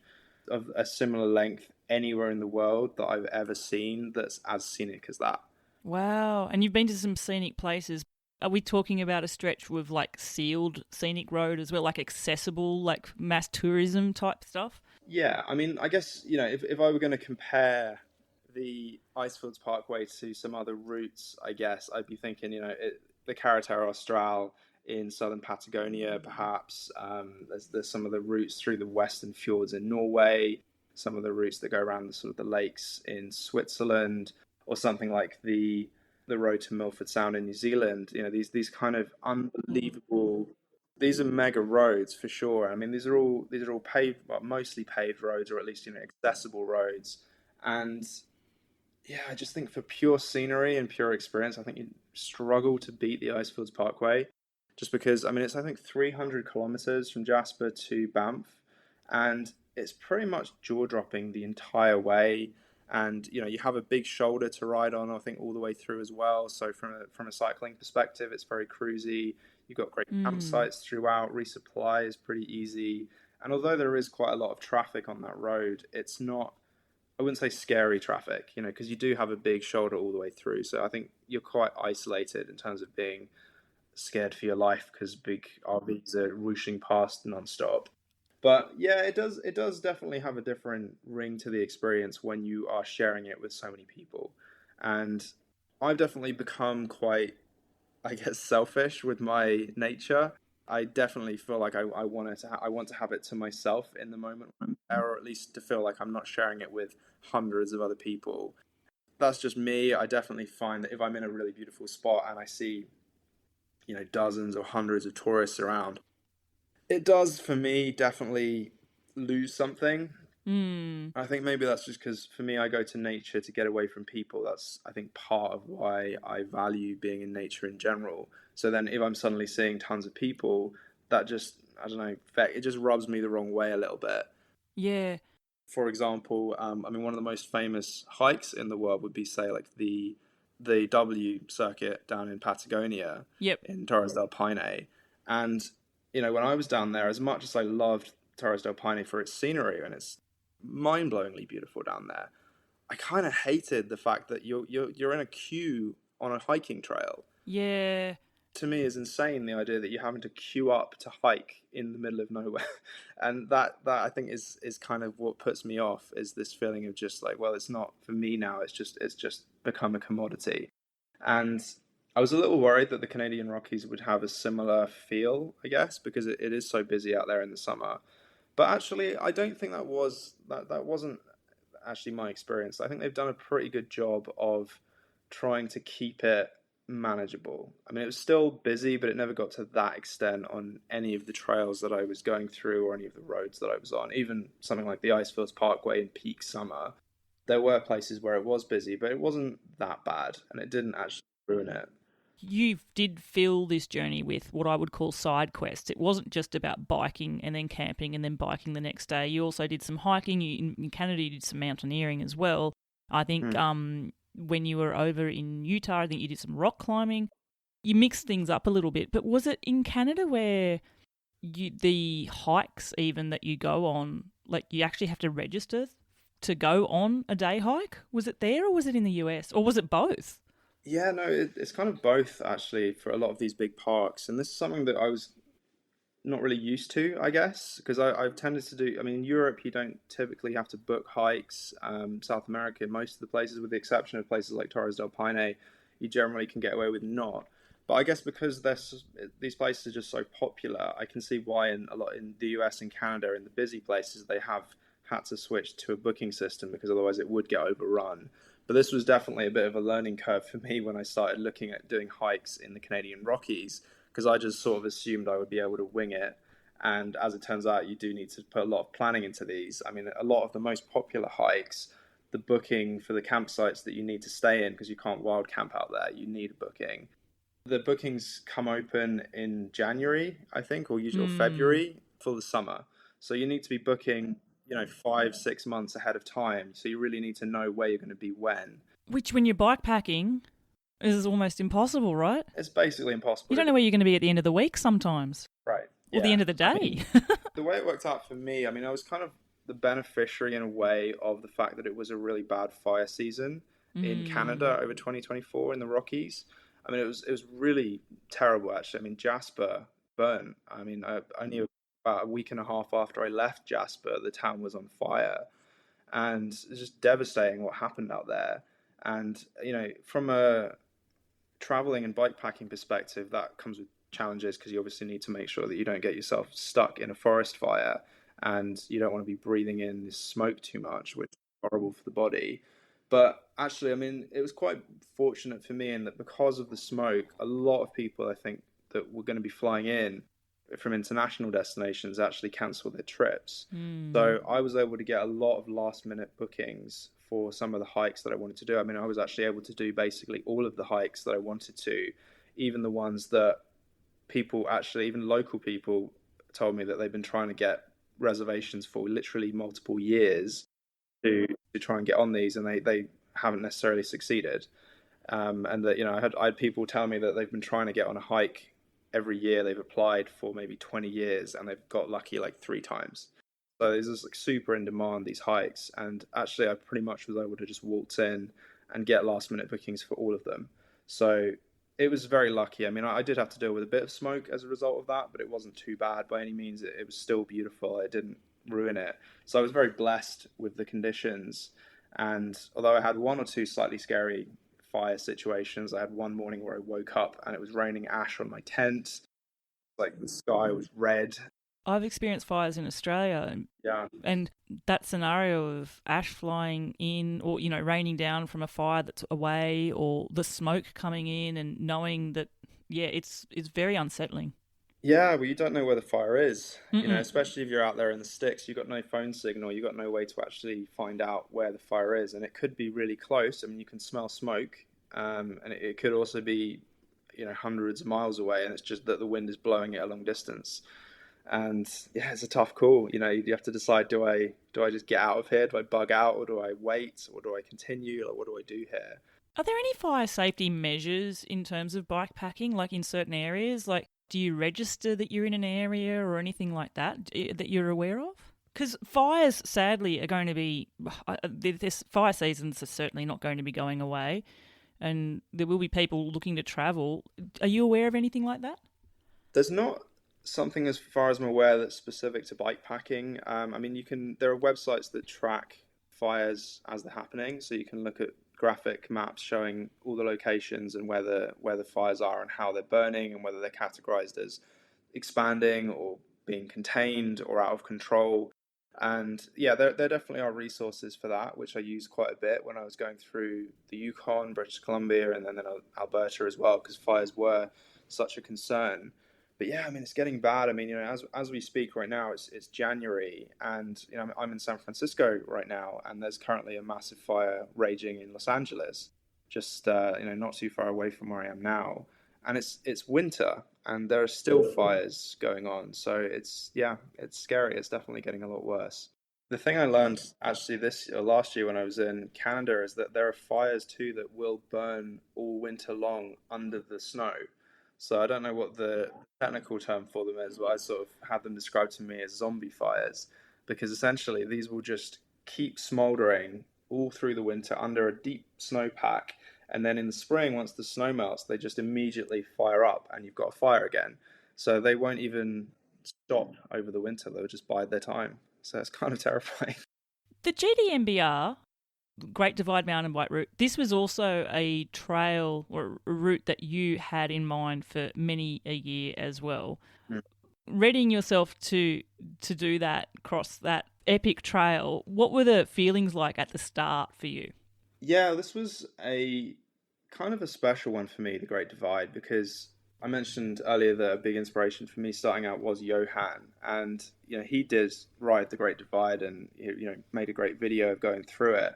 Speaker 1: of a similar length anywhere in the world that I've ever seen that's as scenic as that.
Speaker 2: Wow. And you've been to some scenic places. Are we talking about a stretch with like sealed scenic road as well, like accessible, like mass tourism type stuff?
Speaker 1: Yeah, I mean, I guess, if I were going to compare the Icefields Parkway to some other routes, I guess I'd be thinking, the Carretera Austral in southern Patagonia, perhaps. There's some of the routes through the western fjords in Norway, some of the routes that go around the sort of the lakes in Switzerland, or something like the road to Milford Sound in New Zealand. These kind of unbelievable. These are mega roads for sure. I mean, these are all paved, well, mostly paved roads, or at least accessible roads. And yeah, I just think for pure scenery and pure experience, I think you struggle to beat the Icefields Parkway, just because I mean I think 300 kilometers from Jasper to Banff, and it's pretty much jaw dropping the entire way. And you have a big shoulder to ride on, I think, all the way through as well. So from a cycling perspective, it's very cruisy. You've got great campsites throughout. Resupply is pretty easy. And although there is quite a lot of traffic on that road, it's not, I wouldn't say scary traffic, because you do have a big shoulder all the way through. So I think you're quite isolated in terms of being scared for your life because big RVs are whooshing past nonstop. But yeah, it does definitely have a different ring to the experience when you are sharing it with so many people. And I've definitely become quite, I guess, selfish with my nature. I definitely feel like I want to have it to myself in the moment when I'm there, or at least to feel like I'm not sharing it with hundreds of other people. That's just me. I definitely find that if I'm in a really beautiful spot and I see, dozens or hundreds of tourists around, it does for me definitely lose something. I think maybe that's just because for me, I go to nature to get away from people. That's, I think, part of why I value being in nature in general. So then if I'm suddenly seeing tons of people, that just, I don't know, it just rubs me the wrong way a little bit.
Speaker 2: Yeah.
Speaker 1: For example, I mean, one of the most famous hikes in the world would be, say, like the W circuit down in Patagonia,
Speaker 2: Yep.
Speaker 1: in Torres del Paine. And when I was down there, as much as I loved Torres del Paine for its scenery, and it's mind-blowingly beautiful down there, I kind of hated the fact that you're in a queue on a hiking trail.
Speaker 2: Yeah.
Speaker 1: To me is insane, the idea that you're having to queue up to hike in the middle of nowhere. And that I think is kind of what puts me off, is this feeling of just like, well, it's not for me now, it's just become a commodity. And I was a little worried that the Canadian Rockies would have a similar feel, I guess, because it is so busy out there in the summer. But actually, I don't think that wasn't actually my experience. I think they've done a pretty good job of trying to keep it manageable. I mean, it was still busy, but it never got to that extent on any of the trails that I was going through or any of the roads that I was on. Even something like the Icefields Parkway in peak summer, there were places where it was busy, but it wasn't that bad, and it didn't actually ruin it.
Speaker 2: You did fill this journey with what I would call side quests. It wasn't just about biking and then camping and then biking the next day. You also did some hiking. In Canada, you did some mountaineering as well. I think when you were over in Utah, I think you did some rock climbing. You mixed things up a little bit. But was it in Canada where the hikes even that you go on, like you actually have to register to go on a day hike? Was it there or was it in the US? Or was it both?
Speaker 1: Yeah, no, it's kind of both actually for a lot of these big parks, and this is something that I was not really used to, I guess, because I've tended to do. I mean, in Europe, you don't typically have to book hikes. South America, most of the places, with the exception of places like Torres del Paine, you generally can get away with not. But I guess because these places are just so popular, I can see why in the US and Canada, in the busy places, they have had to switch to a booking system because otherwise it would get overrun. But this was definitely a bit of a learning curve for me when I started looking at doing hikes in the Canadian Rockies, because I just sort of assumed I would be able to wing it. And as it turns out, you do need to put a lot of planning into these. I mean, a lot of the most popular hikes, the booking for the campsites that you need to stay in, because you can't wild camp out there, you need a booking. The bookings come open in January, I think, or usually February for the summer. So you need to be booking 5-6 months ahead of time. So you really need to know where you're going to be when.
Speaker 2: Which, when you're bikepacking, is almost impossible, right?
Speaker 1: It's basically impossible.
Speaker 2: You don't know where you're going to be at the end of the week sometimes.
Speaker 1: Right.
Speaker 2: Or the end of the day.
Speaker 1: I mean, the way it worked out for me, I mean, I was kind of the beneficiary in a way of the fact that it was a really bad fire season in Canada over 2024 in the Rockies. I mean, it was really terrible, actually. I mean, Jasper burnt. I mean, I knew about a week and a half after I left Jasper, the town was on fire. And it's just devastating what happened out there. And, from a traveling and bikepacking perspective, that comes with challenges because you obviously need to make sure that you don't get yourself stuck in a forest fire, and you don't want to be breathing in this smoke too much, which is horrible for the body. But actually, I mean, it was quite fortunate for me in that because of the smoke, a lot of people, I think, that were going to be flying in from international destinations actually cancel their trips. So I was able to get a lot of last minute bookings for some of the hikes that I wanted to do. I mean, I was actually able to do basically all of the hikes that I wanted to, even the ones that people actually, even local people, told me that they've been trying to get reservations for literally multiple years to try and get on these, and they haven't necessarily succeeded. And that, I had people tell me that they've been trying to get on a hike every year. They've applied for maybe 20 years and they've got lucky like 3 times. So there's just like super in demand, these hikes. And actually I pretty much was able to just waltz in and get last minute bookings for all of them. So it was very lucky. I mean, I did have to deal with a bit of smoke as a result of that, but it wasn't too bad by any means. It was still beautiful. It didn't ruin it. So I was very blessed with the conditions. And although I had 1 or 2 slightly scary fire situations, I had one morning where I woke up and it was raining ash on my tent. Like the sky was red.
Speaker 2: I've experienced fires in Australia.
Speaker 1: Yeah.
Speaker 2: And that scenario of ash flying in, or, raining down from a fire that's away, or the smoke coming in, and knowing that, it's very unsettling.
Speaker 1: Yeah, well, you don't know where the fire is, especially if you're out there in the sticks. You've got no phone signal. You've got no way to actually find out where the fire is. And it could be really close. I mean, you can smell smoke. And it could also be, hundreds of miles away. And it's just that the wind is blowing it a long distance. And yeah, it's a tough call. You have to decide, do I just get out of here? Do I bug out, or do I wait, or do I continue? Like, what do I do here?
Speaker 2: Are there any fire safety measures in terms of bikepacking, like in certain areas? Like, Do you register that you're in an area or anything like that that you're aware of? Because fires, sadly, are going to be. This fire seasons are certainly not going to be going away, and there will be people looking to travel. Are you aware of anything like that?
Speaker 1: There's not something, as far as I'm aware, that's specific to bikepacking. I mean, you can. There are websites that track fires as they're happening, so you can look at graphic maps showing all the locations and where the fires are and how they're burning and whether they're categorized as expanding or being contained or out of control. And yeah, there definitely are resources for that, which I used quite a bit when I was going through the Yukon, British Columbia, and then Alberta as well, because fires were such a concern. But yeah, I mean, it's getting bad. I mean, as we speak right now, it's January, and I'm in San Francisco right now, and there's currently a massive fire raging in Los Angeles, just not too far away from where I am now, and it's winter, and there are still fires going on. So it's scary. It's definitely getting a lot worse. The thing I learned actually this or last year when I was in Canada is that there are fires too that will burn all winter long under the snow. So I don't know what the technical term for them is, but I sort of had them described to me as zombie fires, because essentially these will just keep smoldering all through the winter under a deep snowpack, and then in the spring, once the snow melts, they just immediately fire up, and you've got a fire again. So they won't even stop over the winter; they'll just bide their time. So it's kind of terrifying.
Speaker 2: The GDMBR, Great Divide Mountain Bike Route, this was also a trail or a route that you had in mind for many a year as well.
Speaker 1: Mm.
Speaker 2: Readying yourself to do that, cross that epic trail, what were the feelings like at the start for you?
Speaker 1: Yeah, this was a kind of a special one for me, the Great Divide, because I mentioned earlier that a big inspiration for me starting out was Iohan, and he did ride the Great Divide, and made a great video of going through it.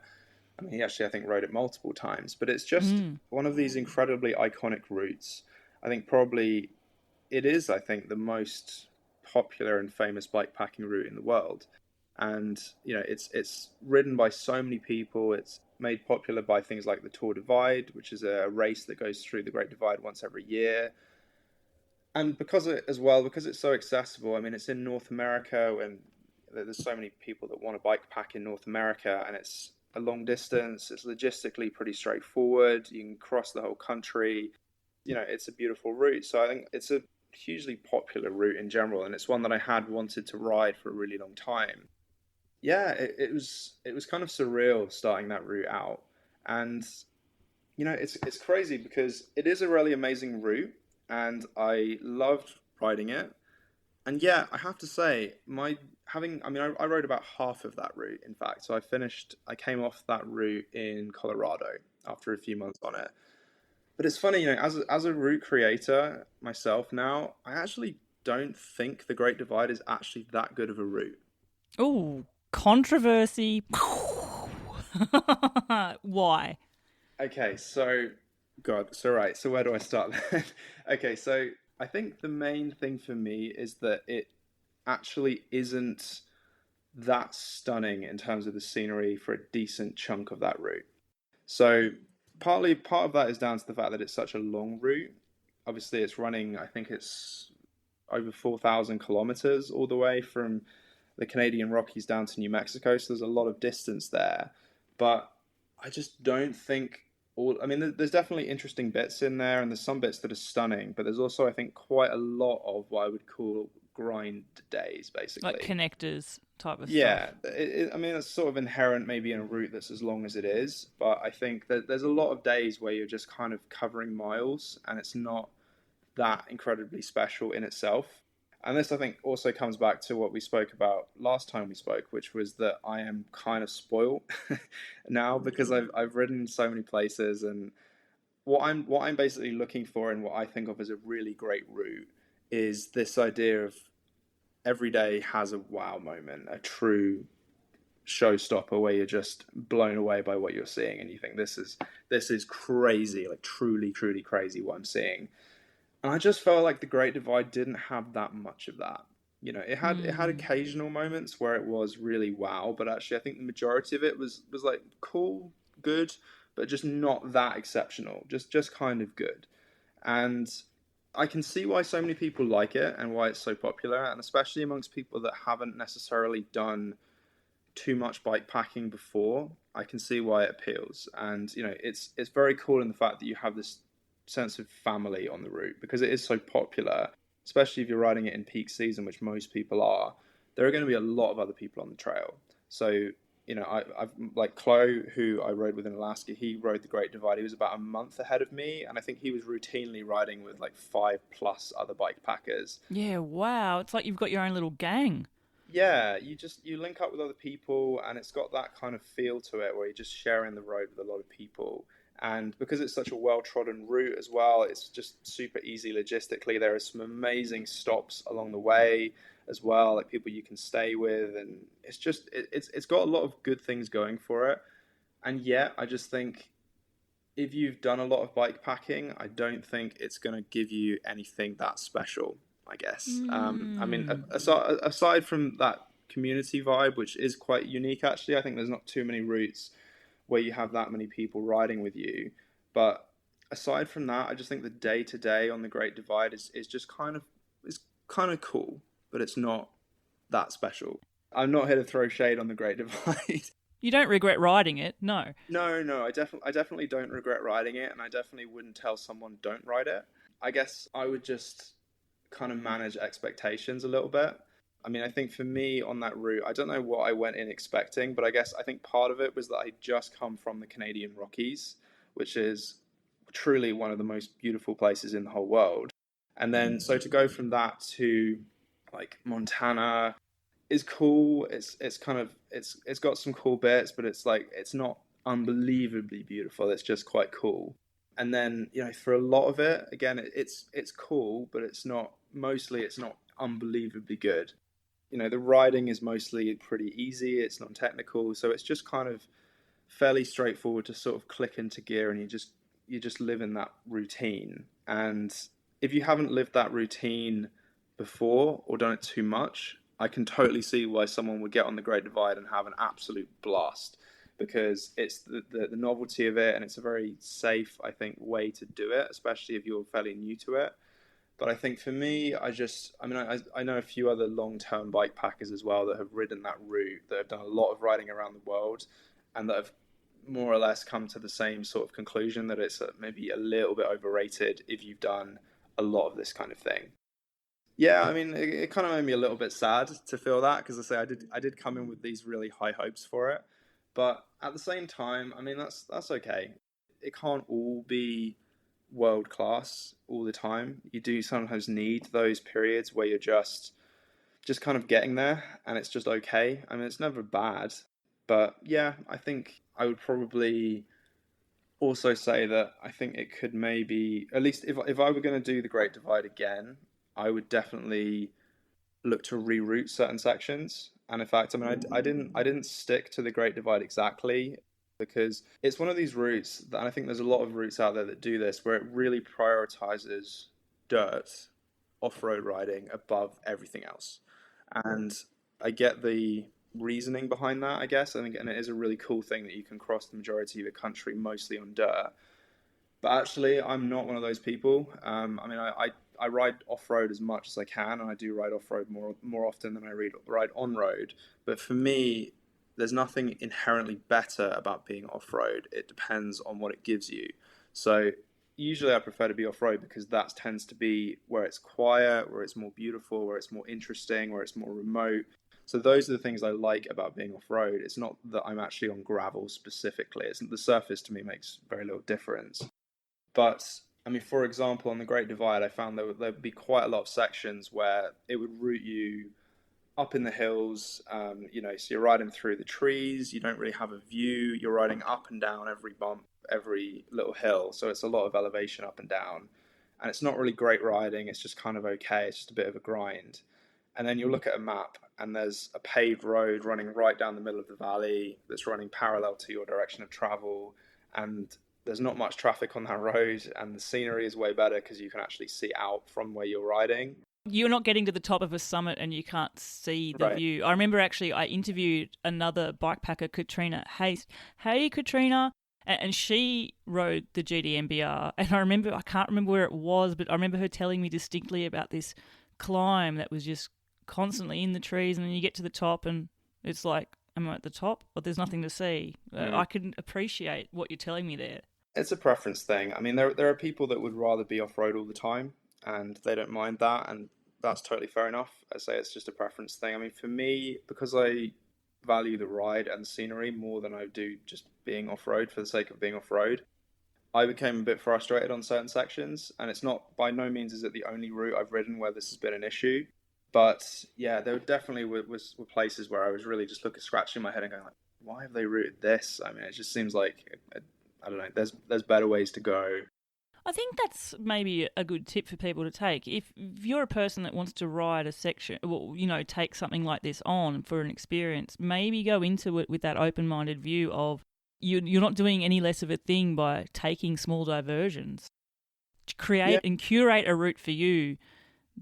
Speaker 1: I mean, he actually, I think, rode it multiple times, but it's just one of these incredibly iconic routes. I think probably it is, I think, the most popular and famous bikepacking route in the world. And, it's ridden by so many people. It's made popular by things like the Tour Divide, which is a race that goes through the Great Divide once every year. And because it's so accessible, I mean, it's in North America, and there's so many people that want to bike pack in North America, and it's a long distance. It's logistically pretty straightforward. You can cross the whole country. It's a beautiful route. So I think it's a hugely popular route in general, and it's one that I had wanted to ride for a really long time. Yeah, it was kind of surreal starting that route out, and it's crazy because it is a really amazing route, and I loved riding it. And yeah, I have to say, I rode about half of that route, in fact. So I came off that route in Colorado after a few months on it. But it's funny, as a route creator myself now, I actually don't think the Great Divide is actually that good of a route.
Speaker 2: Oh, controversy. Why?
Speaker 1: Okay, so God, so right. So where do I start then? Okay, so I think the main thing for me is that it actually isn't that stunning in terms of the scenery for a decent chunk of that route. So part of that is down to the fact that it's such a long route. Obviously, it's running. I think it's over 4,000 kilometers all the way from the Canadian Rockies down to New Mexico. So there's a lot of distance there, but I just don't think all. I mean, there's definitely interesting bits in there, and there's some bits that are stunning, but there's also, I think, quite a lot of what I would call grind days, basically.
Speaker 2: Like connectors type of
Speaker 1: Yeah,
Speaker 2: stuff.
Speaker 1: I mean, it's sort of inherent maybe in a route that's as long as it is, but I think that there's a lot of days where you're just kind of covering miles, and it's not that incredibly special in itself. And this, I think, also comes back to what we spoke about last time we spoke, which was that I am kind of spoiled now because I've ridden so many places, and what I'm basically looking for and what I think of as a really great route is this idea of every day has a wow moment, a true showstopper where you're just blown away by what you're seeing, and you think this is crazy, like truly crazy what I'm seeing. And I just felt like the Great Divide didn't have that much of that. It had occasional moments where it was really wow, but actually I think the majority of it was like cool, good, but just not that exceptional. Just kind of good. And I can see why so many people like it and why it's so popular, and especially amongst people that haven't necessarily done too much bike packing before. I can see why it appeals, and it's very cool in the fact that you have this sense of family on the route because it is so popular. Especially if you're riding it in peak season, which most people are, there are going to be a lot of other people on the trail. So I've like Chloe, who I rode with in Alaska. He rode the Great Divide. He was about a month ahead of me, and I think he was routinely riding with like 5+ other bike packers.
Speaker 2: Yeah, wow. It's like you've got your own little gang.
Speaker 1: Yeah, you link up with other people, and it's got that kind of feel to it where you're just sharing the road with a lot of people. And because it's such a well-trodden route as well, it's just super easy logistically. There are some amazing stops along the way as well, like people you can stay with, and it's got a lot of good things going for it. And yet, I just think if you've done a lot of bike packing, I don't think it's going to give you anything that special, I guess. I mean, aside from that community vibe, which is quite unique, actually, I think there's not too many routes where you have that many people riding with you. But aside from that, I just think the day to day on the Great Divide is just kind of cool, but it's not that special. I'm not here to throw shade on the Great Divide.
Speaker 2: You don't regret riding it, no.
Speaker 1: No, I definitely don't regret riding it, and I definitely wouldn't tell someone don't ride it. I guess I would just kind of manage expectations a little bit. I mean, I think for me on that route, I don't know what I went in expecting, but I think part of it was that I just come from the Canadian Rockies, which is truly one of the most beautiful places in the whole world. And then so to go from that to like Montana is cool. It's got some cool bits, but it's not unbelievably beautiful. It's just quite cool. And then for a lot of it, again, it's cool, but it's not unbelievably good. The riding is mostly pretty easy. It's non-technical, so it's just kind of fairly straightforward to sort of click into gear, and you just live in that routine. And if you haven't lived that routine before or done it too much, I can totally see why someone would get on the Great Divide and have an absolute blast, because it's the novelty of it, and it's a very safe, I think, way to do it, especially if you're fairly new to it. But I think for me, I know a few other long-term bike packers as well that have ridden that route, that have done a lot of riding around the world, and that have more or less come to the same sort of conclusion that it's maybe a little bit overrated if you've done a lot of this kind of thing. Yeah, I mean, it kind of made me a little bit sad to feel that, because I did come in with these really high hopes for it, but at the same time, I mean, that's okay. It can't all be world class all the time. You do sometimes need those periods where you're just kind of getting there, and it's just okay. I mean, it's never bad, but yeah, I think I would probably also say that I think it could maybe, at least if I were going to do the Great Divide again, I would definitely look to reroute certain sections. And in fact, I mean, I didn't stick to the Great Divide exactly, because it's one of these routes that, and I think there's a lot of routes out there that do this, where it really prioritizes dirt off-road riding above everything else. And I get the reasoning behind that, I guess. I think, and it is a really cool thing that you can cross the majority of the country mostly on dirt. But actually, I'm not one of those people. I mean, I ride off-road as much as I can, and I do ride off-road more often than I ride on-road. But for me, there's nothing inherently better about being off-road. It depends on what it gives you. So usually I prefer to be off-road, because that tends to be where it's quiet, where it's more beautiful, where it's more interesting, where it's more remote. So those are the things I like about being off-road. It's not that I'm actually on gravel specifically. The surface to me makes very little difference. But I mean, for example, on the Great Divide, I found there would be quite a lot of sections where it would route you up in the hills, so you're riding through the trees, you don't really have a view, you're riding up and down every bump, every little hill, so it's a lot of elevation up and down, and it's not really great riding, it's just kind of okay, it's just a bit of a grind. And then you'll look at a map, and there's a paved road running right down the middle of the valley that's running parallel to your direction of travel, and there's not much traffic on that road, and the scenery is way better because you can actually see out from where you're riding.
Speaker 2: You're not getting to the top of a summit and you can't see the view. I remember actually I interviewed another bikepacker, Katrina Hayes. Hey, Katrina. And she rode the GDMBR, and I can't remember where it was, but I remember her telling me distinctly about this climb that was just constantly in the trees, and then you get to the top and it's like, am I at the top? But there's nothing to see. I can appreciate what you're telling me there.
Speaker 1: It's a preference thing. I mean, there are people that would rather be off road all the time, and they don't mind that, and that's totally fair enough. I say it's just a preference thing. I mean, for me, because I value the ride and the scenery more than I do just being off road for the sake of being off road, I became a bit frustrated on certain sections, and it's not, by no means is it the only route I've ridden where this has been an issue. But yeah, there definitely were places where I was really just scratching my head and going like, why have they routed this? I mean, it just seems like I don't know. There's better ways to go.
Speaker 2: I think that's maybe a good tip for people to take. If you're a person that wants to ride a section, well, take something like this on for an experience, maybe go into it with that open-minded view of you're not doing any less of a thing by taking small diversions. Create and curate a route for you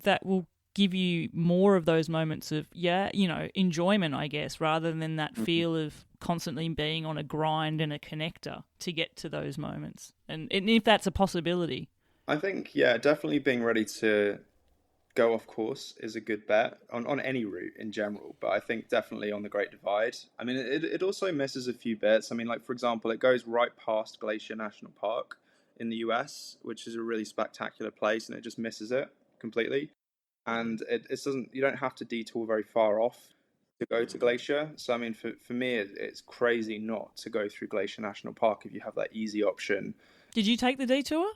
Speaker 2: that will give you more of those moments of, enjoyment, I guess, rather than that feel of constantly being on a grind and a connector to get to those moments. And if that's a possibility.
Speaker 1: I think, definitely being ready to go off course is a good bet on any route in general, but I think definitely on the Great Divide. I mean, it also misses a few bits. I mean, like, for example, it goes right past Glacier National Park in the US, which is a really spectacular place, and it just misses it completely. And it doesn't, you don't have to detour very far off to go to Glacier. So, I mean, for me, it's crazy not to go through Glacier National Park if you have that easy option.
Speaker 2: Did you take the detour?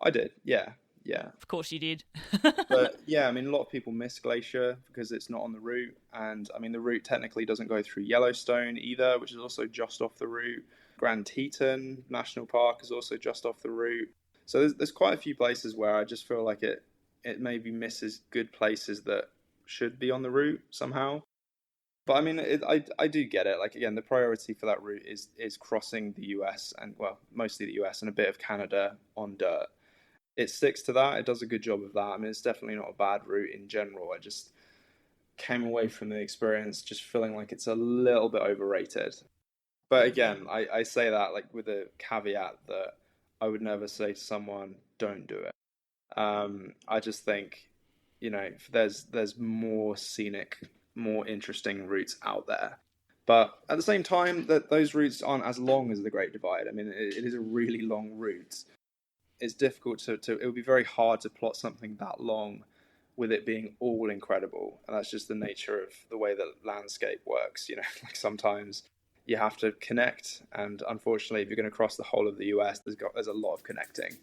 Speaker 1: I did, yeah.
Speaker 2: Of course you did.
Speaker 1: But yeah, I mean, a lot of people miss Glacier because it's not on the route. And I mean, the route technically doesn't go through Yellowstone either, which is also just off the route. Grand Teton National Park is also just off the route. So there's quite a few places where I just feel like it maybe misses good places that should be on the route somehow. But I mean, I do get it. Like, again, the priority for that route is crossing the US and, well, mostly the US and a bit of Canada on dirt. It sticks to that. It does a good job of that. I mean, it's definitely not a bad route in general. I just came away from the experience just feeling like it's a little bit overrated. But again, I say that like with a caveat that I would never say to someone, don't do it. I just think, there's more scenic, more interesting routes out there. But at the same time, that those routes aren't as long as the Great Divide. I mean, it is a really long route. It's difficult it would be very hard to plot something that long with it being all incredible. And that's just the nature of the way that landscape works. Like sometimes you have to connect. And unfortunately, if you're going to cross the whole of the US, there's a lot of connecting.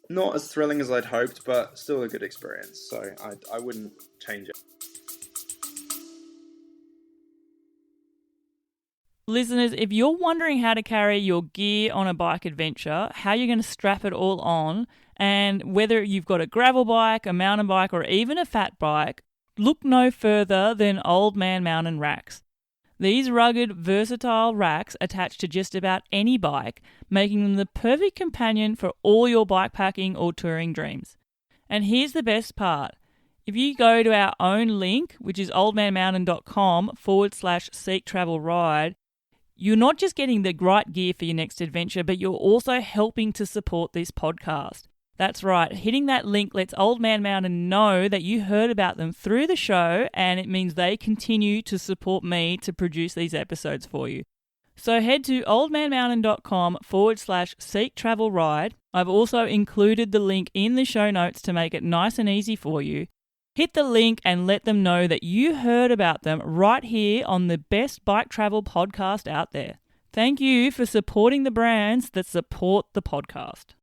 Speaker 1: Not as thrilling as I'd hoped, but still a good experience. So I wouldn't change it.
Speaker 2: Listeners, if you're wondering how to carry your gear on a bike adventure, how you're going to strap it all on, and whether you've got a gravel bike, a mountain bike, or even a fat bike, look no further than Old Man Mountain racks. These rugged, versatile racks attach to just about any bike, making them the perfect companion for all your bikepacking or touring dreams. And here's the best part. If you go to our own link, which is oldmanmountain.com/seektravelride, you're not just getting the right gear for your next adventure, but you're also helping to support this podcast. That's right, hitting that link lets Old Man Mountain know that you heard about them through the show, and it means they continue to support me to produce these episodes for you. So head to oldmanmountain.com/seektravelride. I've also included the link in the show notes to make it nice and easy for you. Hit the link and let them know that you heard about them right here on the best bike travel podcast out there. Thank you for supporting the brands that support the podcast.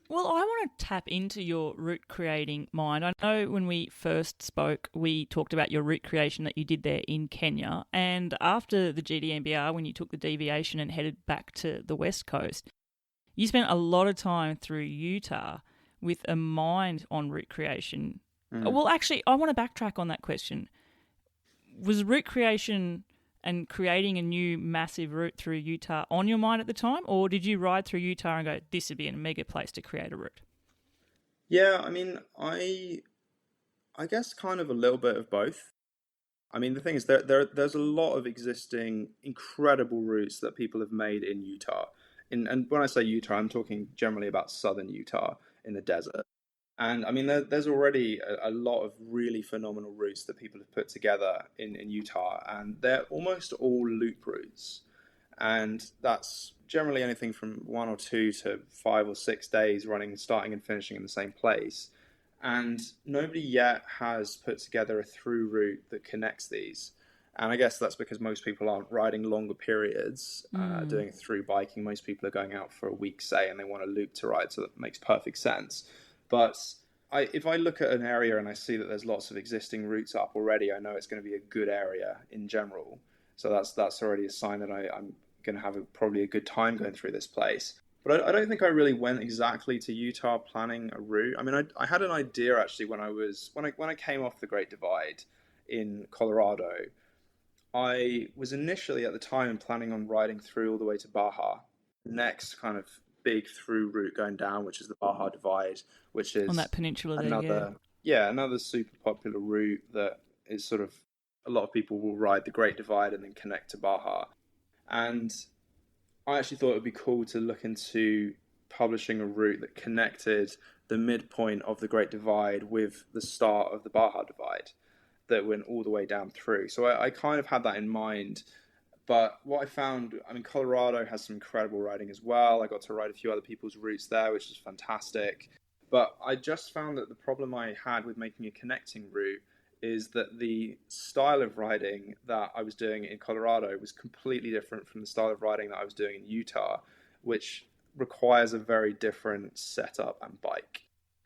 Speaker 2: Well, I want to tap into your route creating mind. I know when we first spoke, we talked about your route creation that you did there in Kenya. And after the GDMBR, when you took the deviation and headed back to the West Coast, you spent a lot of time through Utah with a mind on route creation. Well, actually, I want to backtrack on that question. Was route creation and creating a new massive route through Utah on your mind at the time, or did you ride through Utah and go, this would be a mega place to create a route?
Speaker 1: Yeah, I mean, I guess kind of a little bit of both. I mean, the thing is, there's a lot of existing incredible routes that people have made in Utah. And when I say Utah, I'm talking generally about southern Utah in the desert. And I mean, there's already a lot of really phenomenal routes that people have put together in Utah, and they're almost all loop routes. And that's generally anything from 1 or 2 to 5 or 6 days running, starting and finishing in the same place. And nobody yet has put together a through route that connects these. And I guess that's because most people aren't riding longer periods, doing it through biking. Most people are going out for a week, say, and they want a loop to ride, so that makes perfect sense. But if I look at an area and I see that there's lots of existing routes up already, I know it's going to be a good area in general. So that's already a sign that I'm going to have probably a good time going through this place. But I don't think I really went exactly to Utah planning a route. I mean, I had an idea actually when I came off the Great Divide in Colorado. I was initially at the time planning on riding through all the way to Baja. Next kind of big through route going down, which is the Baja Divide, which is
Speaker 2: on that peninsula there,
Speaker 1: another super popular route that is sort of a lot of people will ride the Great Divide and then connect to Baja. And I actually thought it would be cool to look into publishing a route that connected the midpoint of the Great Divide with the start of the Baja Divide that went all the way down through. So I kind of had that in mind. But what I found, I mean, Colorado has some incredible riding as well. I got to ride a few other people's routes there, which is fantastic. But I just found that the problem I had with making a connecting route is that the style of riding that I was doing in Colorado was completely different from the style of riding that I was doing in Utah, which requires a very different setup and bike.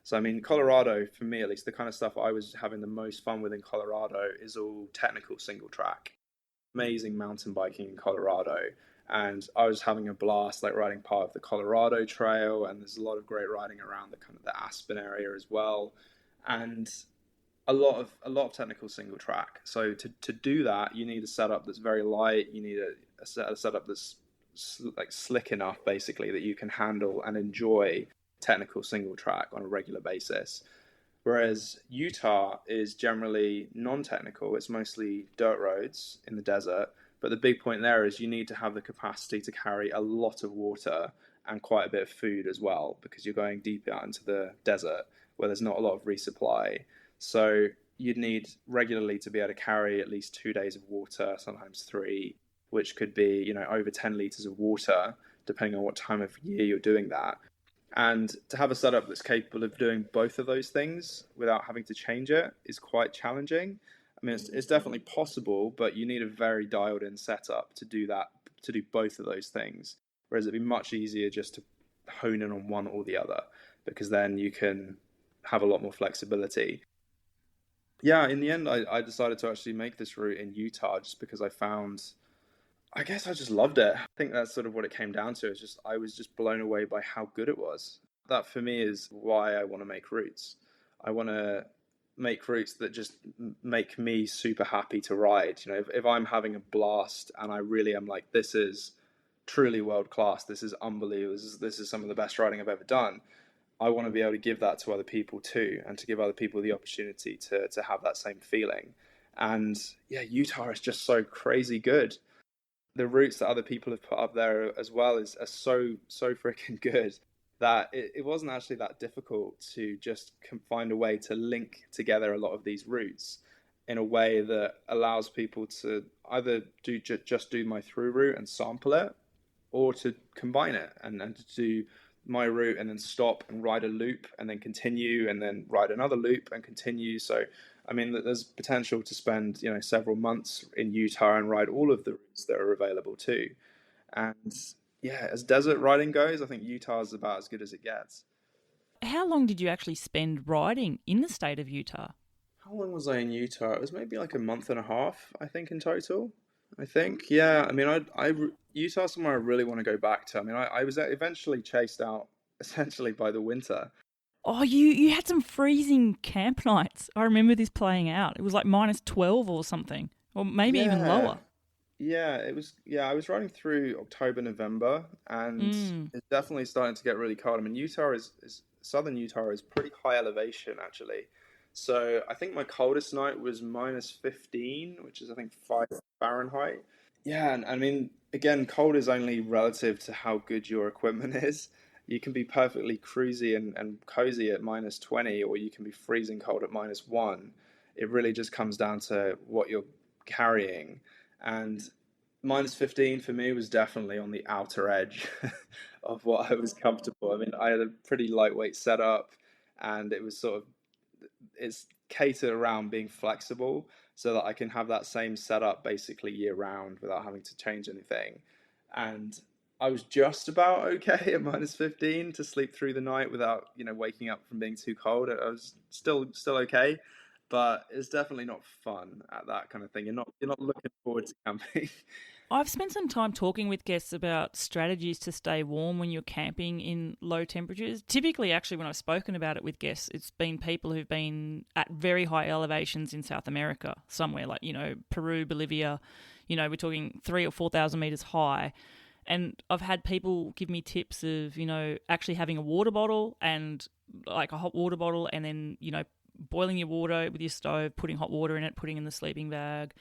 Speaker 1: So, I mean, Colorado, for me at least, the kind of stuff I was having the most fun with in Colorado is all technical single track. Amazing mountain biking in Colorado. And I was having a blast, like riding part of the Colorado Trail, and there's a lot of great riding around the kind of the Aspen area as well. And a lot of technical single track. So to do that, you need a setup that's very light. You need a setup that's like slick enough, basically, that you can handle and enjoy technical single track on a regular basis. Whereas Utah is generally non-technical. It's mostly dirt roads in the desert. But the big point there is you need to have the capacity to carry a lot of water and quite a bit of food as well, because you're going deep out into the desert where there's not a lot of resupply. So you'd need regularly to be able to carry at least 2 days of water, sometimes 3, which could be, over 10 liters of water, depending on what time of year you're doing that. And to have a setup that's capable of doing both of those things without having to change it is quite challenging. I mean, it's definitely possible, but you need a very dialed in setup to do that, to do both of those things. Whereas it'd be much easier just to hone in on one or the other, because then you can have a lot more flexibility. Yeah, in the end, I decided to actually make this route in Utah just because I guess I just loved it. I think that's sort of what it came down to. I was just blown away by how good it was. That for me is why I want to make routes. I want to make routes that just make me super happy to ride. If I'm having a blast and I really am like, this is truly world class, this is unbelievable, this is some of the best riding I've ever done, I want to be able to give that to other people too, and to give other people the opportunity to have that same feeling. And yeah, Utah is just so crazy good. The routes that other people have put up there as well are so freaking good that it wasn't actually that difficult to just find a way to link together a lot of these routes in a way that allows people to either just do my through route and sample it, or to combine it and to do my route and then stop and ride a loop and then continue and then ride another loop and continue. So I mean, there's potential to spend several months in Utah and ride all of the routes that are available too. And yeah, as desert riding goes, I think Utah is about as good as it gets.
Speaker 2: How long did you actually spend riding in the state of Utah?
Speaker 1: How long was I in Utah? It was maybe like a month and a half, I think, in total. I think, yeah. I mean, Utah is somewhere I really want to go back to. I mean, I was eventually chased out essentially by the winter.
Speaker 2: Oh, you had some freezing camp nights. I remember this playing out. It was like -12 or something, or maybe even lower.
Speaker 1: Yeah, it was. Yeah, I was riding through October, November, and it's definitely starting to get really cold. I mean, southern Utah is pretty high elevation actually, So I think my coldest night was -15, which is I think 5 Fahrenheit. Yeah, and I mean, again, cold is only relative to how good your equipment is. You can be perfectly cruisy and cozy at -20, or you can be freezing cold at -1. It really just comes down to what you're carrying. And -15 for me was definitely on the outer edge of what I was comfortable. I mean, I had a pretty lightweight setup, and it was sort of it's catered around being flexible so that I can have that same setup basically year round without having to change anything. And I was just about okay at -15 to sleep through the night without, waking up from being too cold. I was still okay, but it's definitely not fun at that kind of thing. You're not looking forward to camping.
Speaker 2: I've spent some time talking with guests about strategies to stay warm when you're camping in low temperatures. Typically, actually, when I've spoken about it with guests, it's been people who've been at very high elevations in South America, somewhere like, Peru, Bolivia. We're talking 3,000 or 4,000 meters high. And I've had people give me tips of, actually having a water bottle and like a hot water bottle and then, boiling your water with your stove, putting hot water in it, putting in the sleeping bag.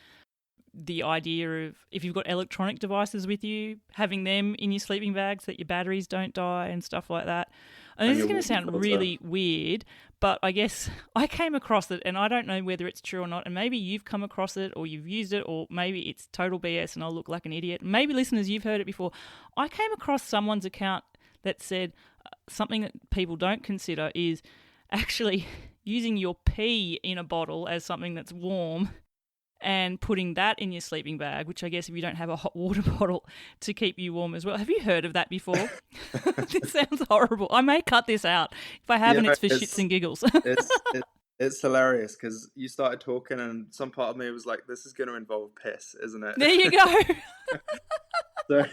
Speaker 2: The idea of if you've got electronic devices with you, having them in your sleeping bag so that your batteries don't die and stuff like that. And this is going to sound really weird, but I guess I came across it and I don't know whether it's true or not. And maybe you've come across it or you've used it or maybe it's total BS and I'll look like an idiot. Maybe listeners, you've heard it before. I came across someone's account that said something that people don't consider is actually using your pee in a bottle as something that's warm and putting that in your sleeping bag, which I guess if you don't have a hot water bottle to keep you warm as well. Have you heard of that before? This sounds horrible. I may cut this out. If I haven't, it's for shits and giggles.
Speaker 1: It's hilarious because you started talking and some part of me was like, this is going to involve piss, isn't it?
Speaker 2: There you go.
Speaker 1: So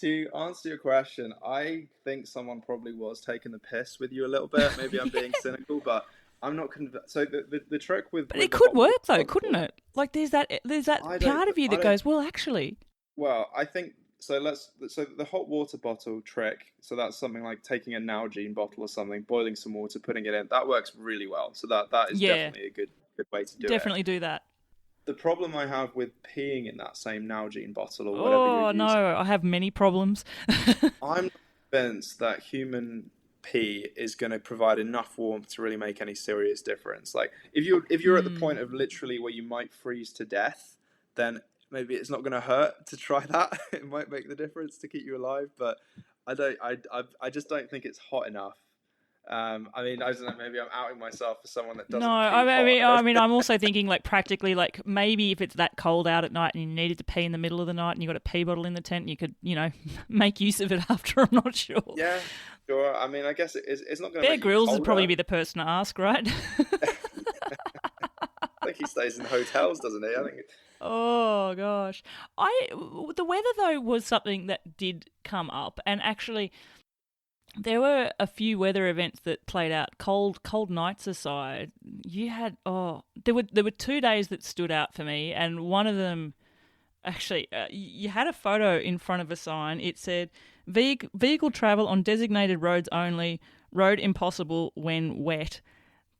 Speaker 1: to answer your question, I think someone probably was taking the piss with you a little bit. Maybe I'm being cynical, but I'm not convinced. So the trick with
Speaker 2: it could work though, couldn't it? Like there's that part of you that goes, well, actually.
Speaker 1: Well, I think so. So the hot water bottle trick. So that's something like taking a Nalgene bottle or something, boiling some water, putting it in. That works really well. So that is definitely a good way to do it.
Speaker 2: Definitely do that.
Speaker 1: The problem I have with peeing in that same Nalgene bottle or whatever you're using.
Speaker 2: Oh no, I have many problems.
Speaker 1: I'm convinced that human pee is going to provide enough warmth to really make any serious difference. Like if you're at the point of literally where you might freeze to death, then maybe it's not going to hurt to try that. It might make the difference to keep you alive, but I just don't think it's hot enough. I mean, I don't know. Maybe I'm outing myself for someone that doesn't. No,
Speaker 2: I mean, I'm also thinking like practically, like maybe if it's that cold out at night and you needed to pee in the middle of the night and you got a pee bottle in the tent, you could, make use of it after. I'm not sure.
Speaker 1: Yeah, sure. I mean, I guess it's not going to.
Speaker 2: Bear Grylls would probably be the person to ask, right?
Speaker 1: I think he stays in hotels, doesn't he? I think.
Speaker 2: Oh gosh, the weather though was something that did come up, and actually. There were a few weather events that played out. Cold nights aside, you had there were 2 days that stood out for me, and one of them actually you had a photo in front of a sign. It said vehicle travel on designated roads only. Road impossible when wet.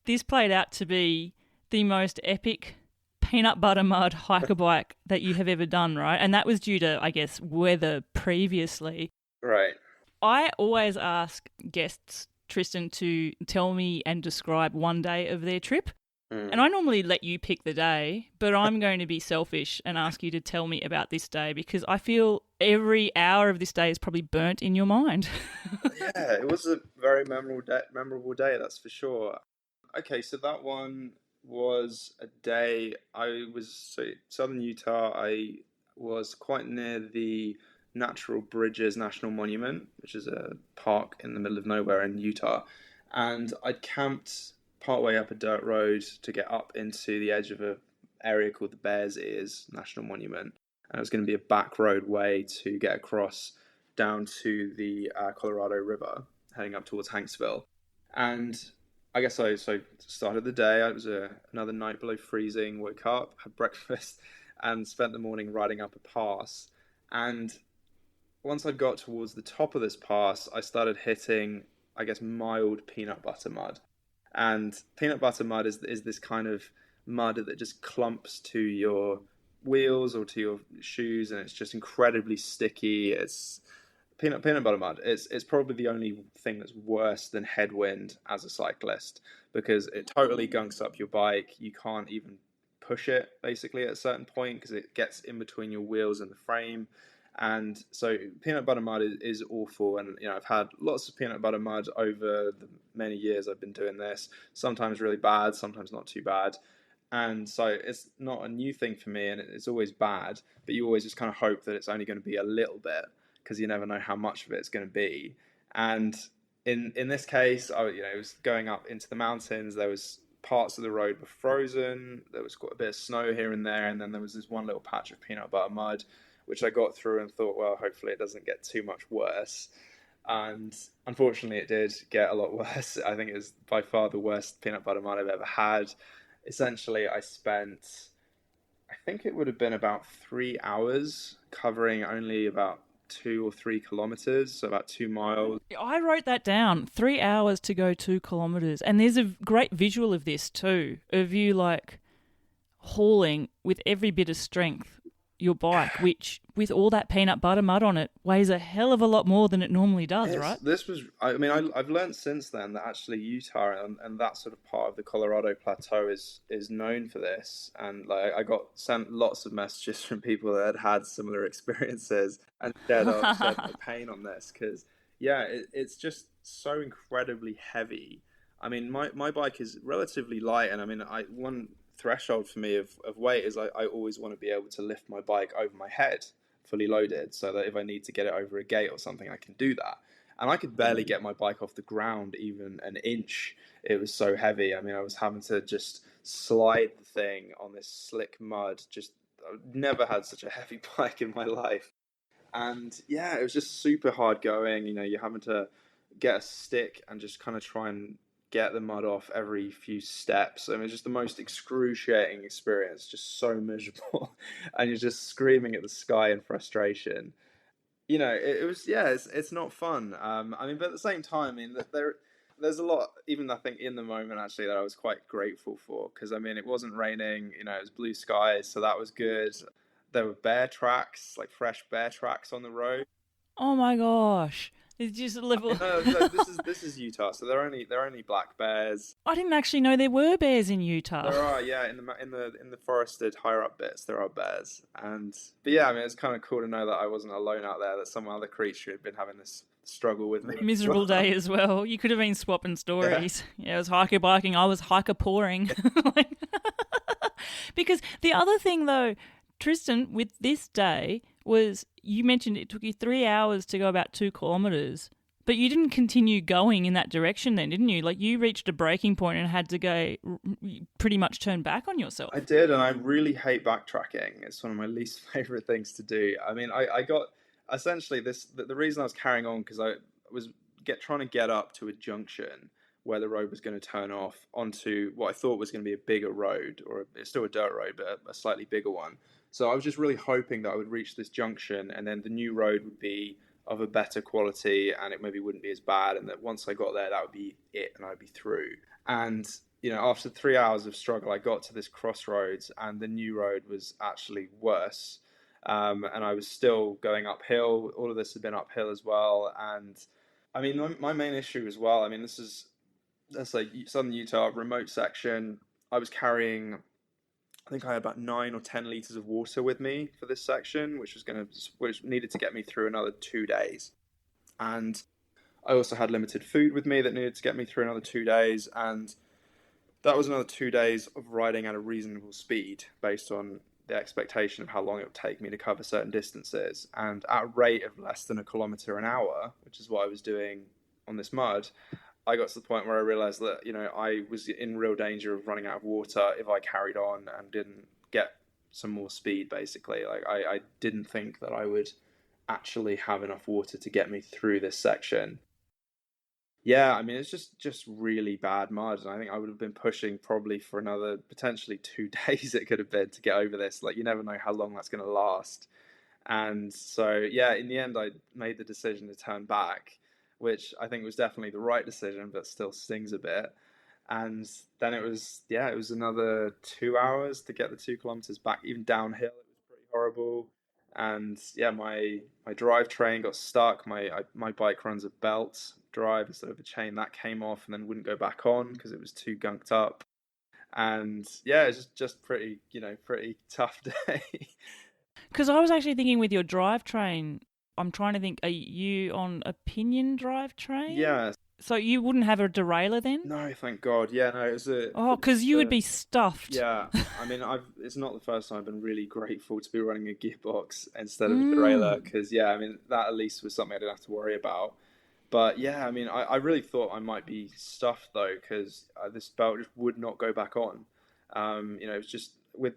Speaker 2: This played out to be the most epic peanut butter mud hiker bike that you have ever done, right? And that was due to, I guess, weather previously.
Speaker 1: Right.
Speaker 2: I always ask guests, Tristan, to tell me and describe one day of their trip. And I normally let you pick the day, but I'm going to be selfish and ask you to tell me about this day because I feel every hour of this day is probably burnt in your mind.
Speaker 1: Yeah, it was a very memorable day, that's for sure. Okay, so that one was a day southern Utah. I was quite near the Natural Bridges National Monument, which is a park in the middle of nowhere in Utah, and I'd camped partway up a dirt road to get up into the edge of an area called the Bears Ears National Monument, and it was going to be a back road way to get across down to the Colorado River, heading up towards Hanksville. And I guess I started the day. It was another night below freezing. Woke up, had breakfast, and spent the morning riding up a pass. And once I got towards the top of this pass, I started hitting, I guess, mild peanut butter mud. And peanut butter mud is this kind of mud that just clumps to your wheels or to your shoes, and it's just incredibly sticky. It's peanut butter mud. It's probably the only thing that's worse than headwind as a cyclist, because it totally gunks up your bike. You can't even push it basically at a certain point because it gets in between your wheels and the frame. And so peanut butter mud is awful. And I've had lots of peanut butter mud over the many years I've been doing this. Sometimes really bad, sometimes not too bad. And so it's not a new thing for me, and it's always bad. But you always just kind of hope that it's only going to be a little bit, because you never know how much of it's going to be. And in this case, it was going up into the mountains. There was parts of the road were frozen. There was quite a bit of snow here and there, and then there was this one little patch of peanut butter mud, which I got through and thought, well, hopefully it doesn't get too much worse. And unfortunately, it did get a lot worse. I think it was by far the worst peanut butter mud I've ever had. Essentially, I think it would have been about 3 hours covering only about 2 or 3 kilometers, so about 2 miles.
Speaker 2: I wrote that down. 3 hours to go 2 kilometers. And there's a great visual of this too, of you like hauling with every bit of strength your bike, which with all that peanut butter mud on it weighs a hell of a lot more than it normally does, right?
Speaker 1: I've learned since then that actually Utah and that sort of part of the Colorado Plateau is known for this. And like I got sent lots of messages from people that had similar experiences and shared their pain on this, because yeah, it's just so incredibly heavy. I mean, my bike is relatively light, and I mean, one threshold for me of weight is I always want to be able to lift my bike over my head fully loaded, so that if I need to get it over a gate or something, I can do that. And I could barely get my bike off the ground even an inch. It was so heavy. I mean, I was having to just slide the thing on this slick mud. Just I've never had such a heavy bike in my life. And yeah, it was just super hard going. You're having to get a stick and just kind of try and get the mud off every few steps. I mean, it's just the most excruciating experience, just so miserable. And you're just screaming at the sky in frustration. It was, yeah, it's not fun. I mean, but at the same time, I mean, there's a lot, even I think in the moment actually, that I was quite grateful for, because I mean, it wasn't raining, it was blue skies, so that was good. There were bear tracks, like fresh bear tracks on the road.
Speaker 2: Oh my gosh. It's just a level.
Speaker 1: No, this is Utah, so they're only black bears.
Speaker 2: I didn't actually know there were bears in Utah.
Speaker 1: There are, yeah, in the forested higher up bits, there are bears, but yeah, I mean, it's kind of cool to know that I wasn't alone out there. That some other creature had been having this struggle with me.
Speaker 2: Miserable day as well. You could have been swapping stories. Yeah, it was hiker biking. I was hiker pouring. Because the other thing though, Tristan, with this day was you mentioned it took you 3 hours to go about 2 kilometers. But you didn't continue going in that direction then, didn't you? Like you reached a breaking point and had to go pretty much turn back on yourself.
Speaker 1: I did, and I really hate backtracking. It's one of my least favorite things to do. I mean, I got essentially the reason I was carrying on, because I was trying to get up to a junction where the road was going to turn off onto what I thought was going to be a bigger road, or it's still a dirt road, but a slightly bigger one. So I was just really hoping that I would reach this junction, and then the new road would be of a better quality, and it maybe wouldn't be as bad, and that once I got there, that would be it, and I'd be through. And after 3 hours of struggle, I got to this crossroads, and the new road was actually worse. And I was still going uphill. All of this had been uphill as well. And I mean, my main issue as well, I mean, that's like southern Utah, remote section. I was carrying, I think I had about 9 or 10 liters of water with me for this section, which needed to get me through another 2 days. And I also had limited food with me that needed to get me through another 2 days. And that was another 2 days of riding at a reasonable speed based on the expectation of how long it would take me to cover certain distances. And at a rate of less than a kilometer an hour, which is what I was doing on this mud, I got to the point where I realized that, I was in real danger of running out of water if I carried on and didn't get some more speed, basically. Like, I didn't think that I would actually have enough water to get me through this section. Yeah, I mean, it's just really bad mud. And I think I would have been pushing probably for another potentially 2 days it could have been to get over this. Like, you never know how long that's going to last. And so, yeah, in the end, I made the decision to turn back, which I think was definitely the right decision, but still stings a bit. And then it was another 2 hours to get the 2 kilometers back, even downhill. It was pretty horrible. And yeah, my drivetrain got stuck. My bike runs a belt drive instead of a chain. That came off and then wouldn't go back on because it was too gunked up. And yeah, it's just pretty, pretty tough day.
Speaker 2: Because I was actually thinking with your drivetrain, I'm trying to think, are you on a pinion drivetrain?
Speaker 1: Yeah.
Speaker 2: So you wouldn't have a derailleur then?
Speaker 1: No, thank God. Yeah, no, it was
Speaker 2: Oh, because you would be stuffed.
Speaker 1: Yeah, I mean, it's not the first time I've been really grateful to be running a gearbox instead of a derailleur because, yeah, I mean, that at least was something I didn't have to worry about. But yeah, I mean, I really thought I might be stuffed though because this belt just would not go back on. It was just with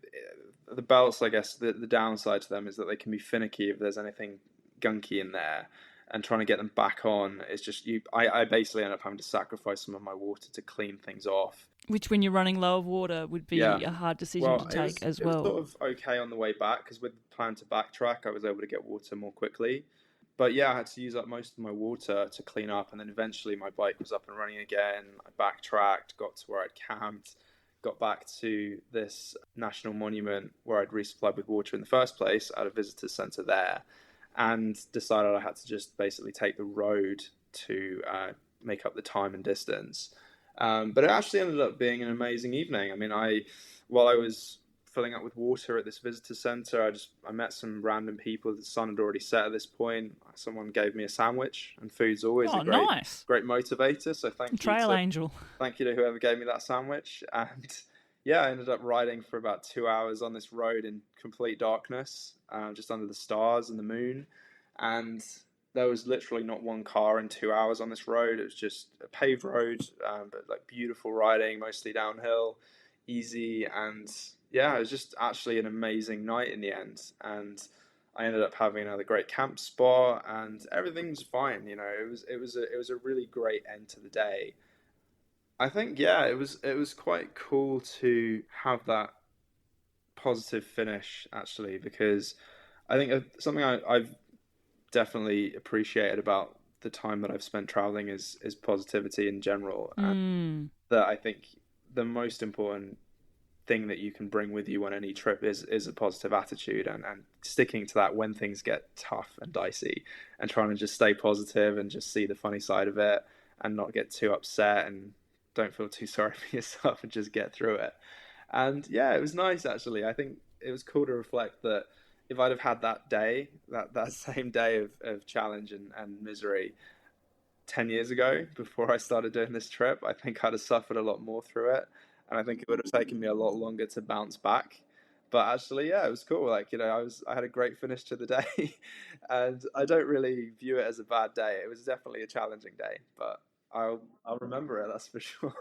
Speaker 1: the belts, I guess the downside to them is that they can be finicky if there's anything gunky in there. And trying to get them back on is just I basically end up having to sacrifice some of my water to clean things off.
Speaker 2: Which, when you're running low of water, would be a hard decision to take as well.
Speaker 1: It was sort of okay on the way back because with the plan to backtrack, I was able to get water more quickly. But yeah, I had to use up most of my water to clean up, and then eventually my bike was up and running again. I backtracked, got to where I'd camped, got back to this national monument where I'd resupplied with water in the first place at a visitor centre there, and decided I had to just basically take the road to make up the time and distance. But it actually ended up being an amazing evening. I mean, while I was filling up with water at this visitor centre, I met some random people. The sun had already set at this point. Someone gave me a sandwich, and food's always a great motivator. So
Speaker 2: Trail angel.
Speaker 1: Thank you to whoever gave me that sandwich. And yeah, I ended up riding for about 2 hours on this road in complete darkness, just under the stars and the moon. And there was literally not one car in 2 hours on this road. It was just a paved road, but like beautiful riding, mostly downhill, easy. And yeah, it was just actually an amazing night in the end. And I ended up having another great camp spot, and everything's fine. It was a really great end to the day. I think yeah, it was quite cool to have that positive finish actually, because I think something I've definitely appreciated about the time that I've spent traveling is positivity in general, and that I think the most important thing that you can bring with you on any trip is a positive attitude, and sticking to that when things get tough and dicey, and trying to just stay positive and just see the funny side of it and not get too upset and don't feel too sorry for yourself and just get through it. And yeah, it was nice actually. I think it was cool to reflect that if I'd have had that day, that same day of challenge and misery 10 years ago before I started doing this trip, I think I'd have suffered a lot more through it. And I think it would have taken me a lot longer to bounce back. But actually, yeah, it was cool. Like, I had a great finish to the day, and I don't really view it as a bad day. It was definitely a challenging day, but I'll remember it, that's for sure.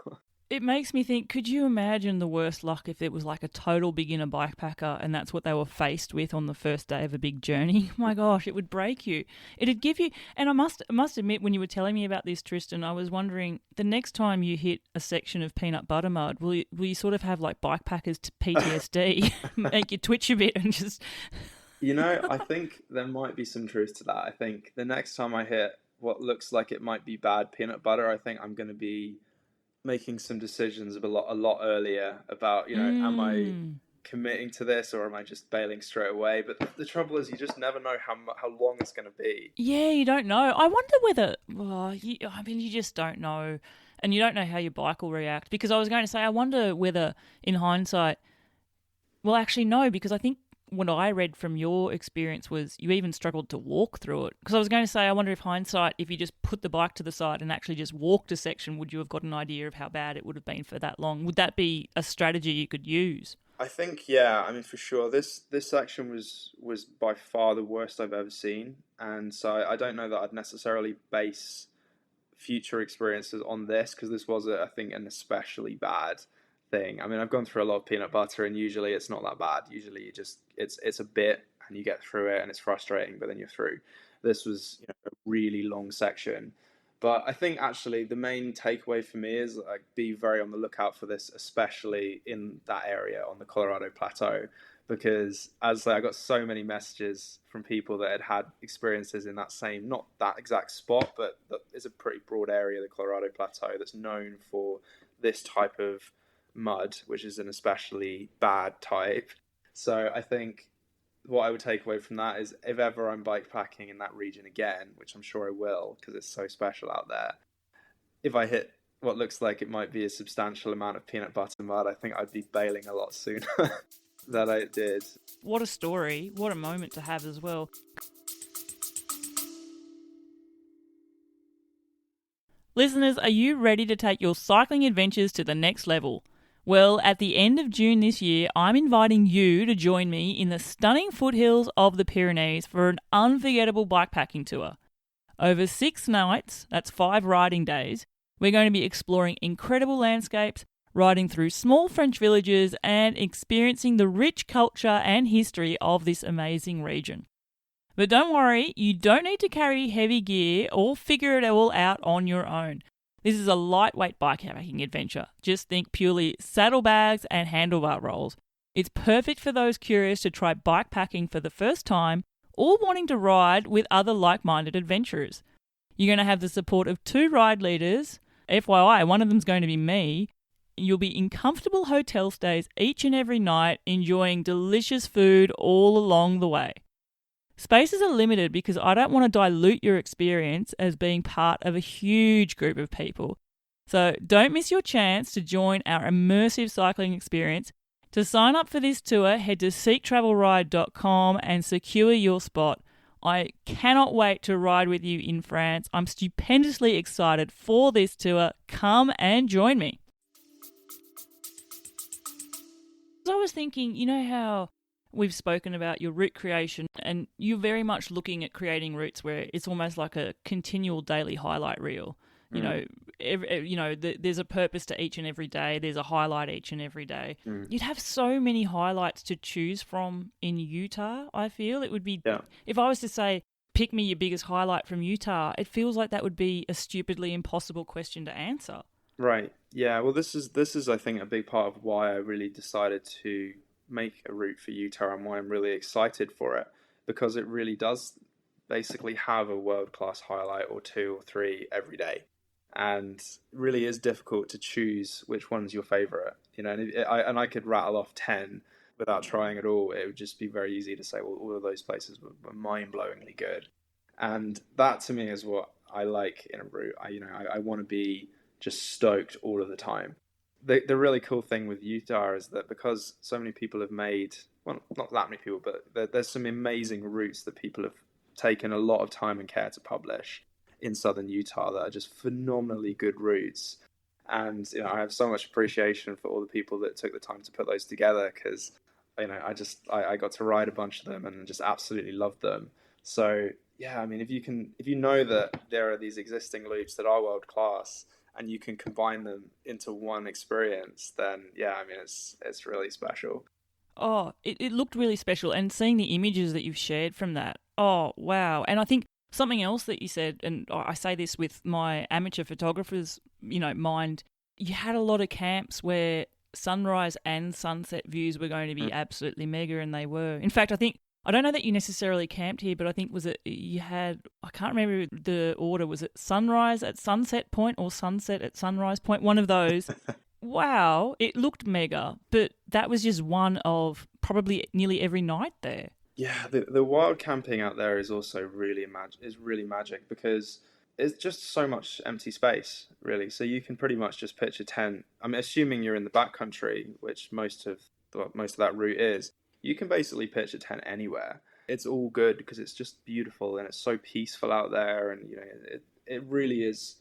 Speaker 2: It makes me think, could you imagine the worst luck if it was like a total beginner bikepacker and that's what they were faced with on the first day of a big journey? My gosh, it would break you. It'd give you, and I must admit, when you were telling me about this, Tristan, I was wondering, the next time you hit a section of peanut butter mud, will you sort of have like bikepackers PTSD, make you twitch a bit and just...
Speaker 1: I think there might be some truth to that. I think the next time I hit what looks like it might be bad peanut butter, I think I'm going to be making some decisions a lot earlier about, am I committing to this or am I just bailing straight away? But the trouble is, you just never know how long it's going to be.
Speaker 2: Yeah, you don't know. I wonder whether, you just don't know, and you don't know how your bike will react. Because I was going to say, I wonder whether, in hindsight, well, actually no, because I think what I read from your experience was you even struggled to walk through it. Because I was going to say, I wonder if hindsight, if you just put the bike to the side and actually just walked a section, would you have got an idea of how bad it would have been for that long? Would that be a strategy you could use?
Speaker 1: I think, yeah, I mean, for sure. This section was by far the worst I've ever seen. And so I don't know that I'd necessarily base future experiences on this, because this was, I think, an especially bad thing. I mean, I've gone through a lot of peanut butter, and usually it's not that bad. Usually you just it's a bit and you get through it, and it's frustrating, but then you're through. This was a really long section, but I think actually the main takeaway for me is like be very on the lookout for this, especially in that area on the Colorado Plateau, because as I got so many messages from people that had experiences in that same, not that exact spot, but that is a pretty broad area, the Colorado Plateau, that's known for this type of mud, which is an especially bad type. So I think what I would take away from that is if ever I'm bikepacking in that region again, which I'm sure I will because it's so special out there, if I hit what looks like it might be a substantial amount of peanut butter mud, I think I'd be bailing a lot sooner than I did.
Speaker 2: What a story. What a moment to have as well. Listeners, are you ready to take your cycling adventures to the next level? Well, at the end of June this year, I'm inviting you to join me in the stunning foothills of the Pyrenees for an unforgettable bikepacking tour. Over 6 nights, that's 5 riding days, we're going to be exploring incredible landscapes, riding through small French villages, and experiencing the rich culture and history of this amazing region. But don't worry, you don't need to carry heavy gear or figure it all out on your own. This is a lightweight bikepacking adventure. Just think purely saddlebags and handlebar rolls. It's perfect for those curious to try bikepacking for the first time or wanting to ride with other like-minded adventurers. You're going to have the support of 2 ride leaders. FYI, one of them's going to be me. You'll be in comfortable hotel stays each and every night, enjoying delicious food all along the way. Spaces are limited because I don't want to dilute your experience as being part of a huge group of people. So don't miss your chance to join our immersive cycling experience. To sign up for this tour, head to seektravelride.com and secure your spot. I cannot wait to ride with you in France. I'm stupendously excited for this tour. Come and join me. I was thinking, you know how we've spoken about your route creation, and you're very much looking at creating routes where it's almost like a continual daily highlight reel. You know, there's a purpose to each and every day. There's a highlight each and every day. You'd have so many highlights to choose from in Utah, I feel. It would be, if I was to say, pick me your biggest highlight from Utah, it feels like that would be a stupidly impossible question to answer.
Speaker 1: Right. Yeah. Well, this is I think a big part of why I really decided to make a route for Utah and why I'm really excited for it, because it really does basically have a world-class highlight or 2 or 3 every day, and it really is difficult to choose which one's your favorite. You know, and I could rattle off 10 without trying at all. It would just be very easy to say, well, all of those places were mind-blowingly good, and that to me is what I like in a route. I want to be just stoked all of the time. The really cool thing with Utah is that because so many people have made, well, not that many people, but there's some amazing routes that people have taken a lot of time and care to publish in southern Utah that are just phenomenally good routes. And, I have so much appreciation for all the people that took the time to put those together, because, I got to ride a bunch of them and just absolutely loved them. So, yeah, I mean, if you know that there are these existing loops that are world class, and you can combine them into one experience, then yeah, I mean, it's really special.
Speaker 2: Oh, it looked really special, and seeing the images that you've shared from that, oh, wow. And I think something else that you said, and I say this with my amateur photographer's, mind, you had a lot of camps where sunrise and sunset views were going to be absolutely mega, and they were. In fact, I don't know that you necessarily camped here, but I think I can't remember the order. Was it sunrise at Sunset Point or sunset at Sunrise Point? One of those. Wow, it looked mega, but that was just one of probably nearly every night there.
Speaker 1: Yeah, the wild camping out there is also really magic, because it's just so much empty space, really. So you can pretty much just pitch a tent. I'm assuming you're in the backcountry, which most of that route is. You can basically pitch a tent anywhere. It's all good because it's just beautiful and it's so peaceful out there, and it really is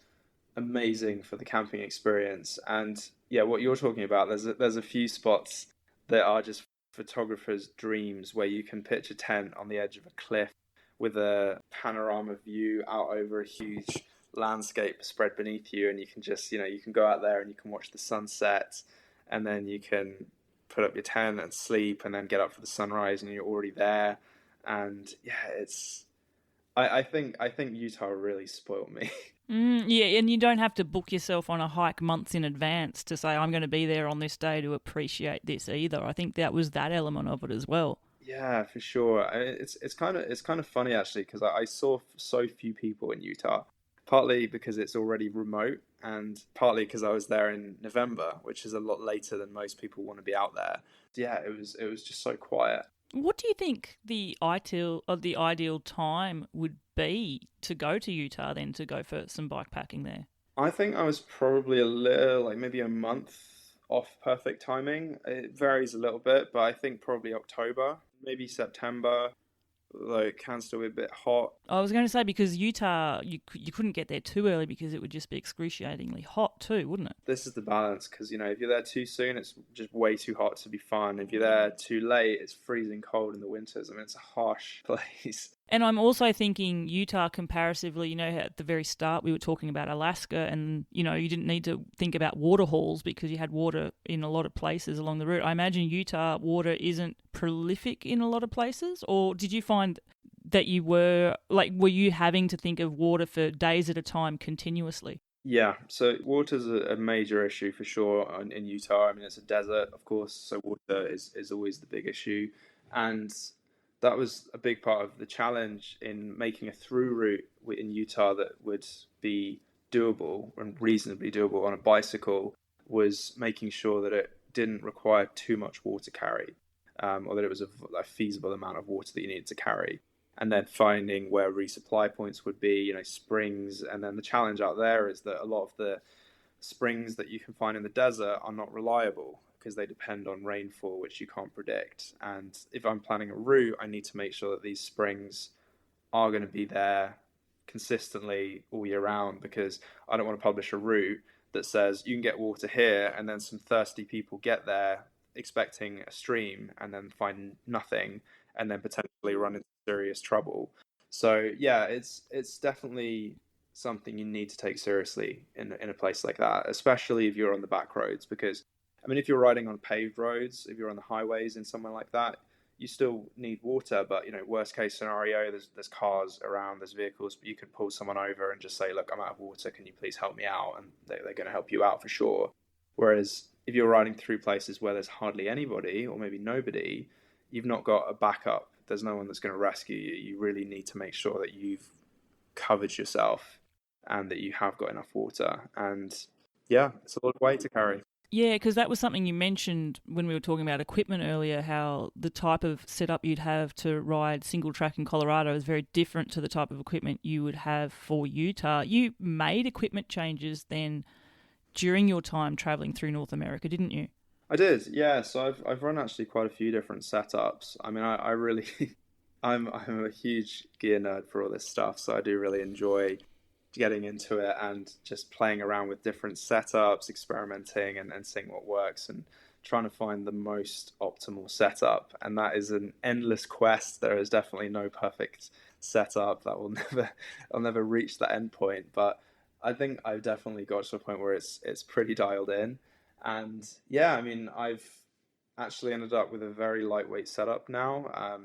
Speaker 1: amazing for the camping experience. And yeah, what you're talking about, there's a few spots that are just photographers' dreams, where you can pitch a tent on the edge of a cliff with a panorama view out over a huge landscape spread beneath you, and you can just you can go out there and you can watch the sunset, and then you can put up your tent and sleep, and then get up for the sunrise, and you're already there. And yeah, I think Utah really spoiled me.
Speaker 2: Yeah, and you don't have to book yourself on a hike months in advance to say, I'm going to be there on this day to appreciate this either. I think that was that element of it as well.
Speaker 1: Yeah, for sure. It's kind of funny actually because I saw so few people in Utah, partly because it's already remote, and partly because I was there in November, which is a lot later than most people want to be out there. Yeah, it was just so quiet.
Speaker 2: What do you think the ideal time would be to go to Utah then to go for some bike packing there?
Speaker 1: I think I was probably a little, like maybe a month off perfect timing. It varies a little bit, but I think probably October, maybe September. Though it can still be a bit hot.
Speaker 2: I was going to say because Utah, you couldn't get there too early because it would just be excruciatingly hot too, wouldn't it?
Speaker 1: This is the balance because if you're there too soon, it's just way too hot to be fun. If you're there too late, it's freezing cold in the winters. I mean, it's a harsh place.
Speaker 2: And I'm also thinking Utah comparatively, at the very start we were talking about Alaska and, you didn't need to think about water holes because you had water in a lot of places along the route. I imagine Utah water isn't prolific in a lot of places, or did you find that were you having to think of water for days at a time continuously?
Speaker 1: Yeah, so water's a major issue for sure in Utah. I mean, it's a desert, of course, so water is always the big issue. And that was a big part of the challenge in making a through route in Utah that would be doable and reasonably doable on a bicycle, was making sure that it didn't require too much water carry, or that it was a feasible amount of water that you needed to carry. And then finding where resupply points would be, springs. And then the challenge out there is that a lot of the springs that you can find in the desert are not reliable because they depend on rainfall, which you can't predict. And if I'm planning a route, I need to make sure that these springs are going to be there consistently all year round, because I don't want to publish a route that says you can get water here and then some thirsty people get there expecting a stream and then find nothing and then potentially run into serious trouble. So yeah, it's definitely something you need to take seriously in a place like that, especially if you're on the back roads. Because I mean, if you're riding on paved roads, if you're on the highways in somewhere like that, you still need water. But worst case scenario, there's cars around, there's vehicles, but you could pull someone over and just say, "Look, I'm out of water. Can you please help me out?" And they're going to help you out for sure. Whereas if you're riding through places where there's hardly anybody or maybe nobody, you've not got a backup. There's no one that's going to rescue you. You really need to make sure that you've covered yourself and that you have got enough water. And yeah, it's a lot of weight to carry.
Speaker 2: Yeah, because that was something you mentioned when we were talking about equipment earlier, how the type of setup you'd have to ride single track in Colorado is very different to the type of equipment you would have for Utah. You made equipment changes then during your time traveling through North America, didn't you?
Speaker 1: I did, yeah. So I've run actually quite a few different setups. I mean, I really, I'm a huge gear nerd for all this stuff, so I do really enjoy getting into it and just playing around with different setups, experimenting and seeing what works and trying to find the most optimal setup. And that is an endless quest. There is definitely no perfect setup that will never, I'll never reach that end point. But I think I've definitely got to a point where it's pretty dialed in. And yeah, I mean, I've actually ended up with a very lightweight setup now.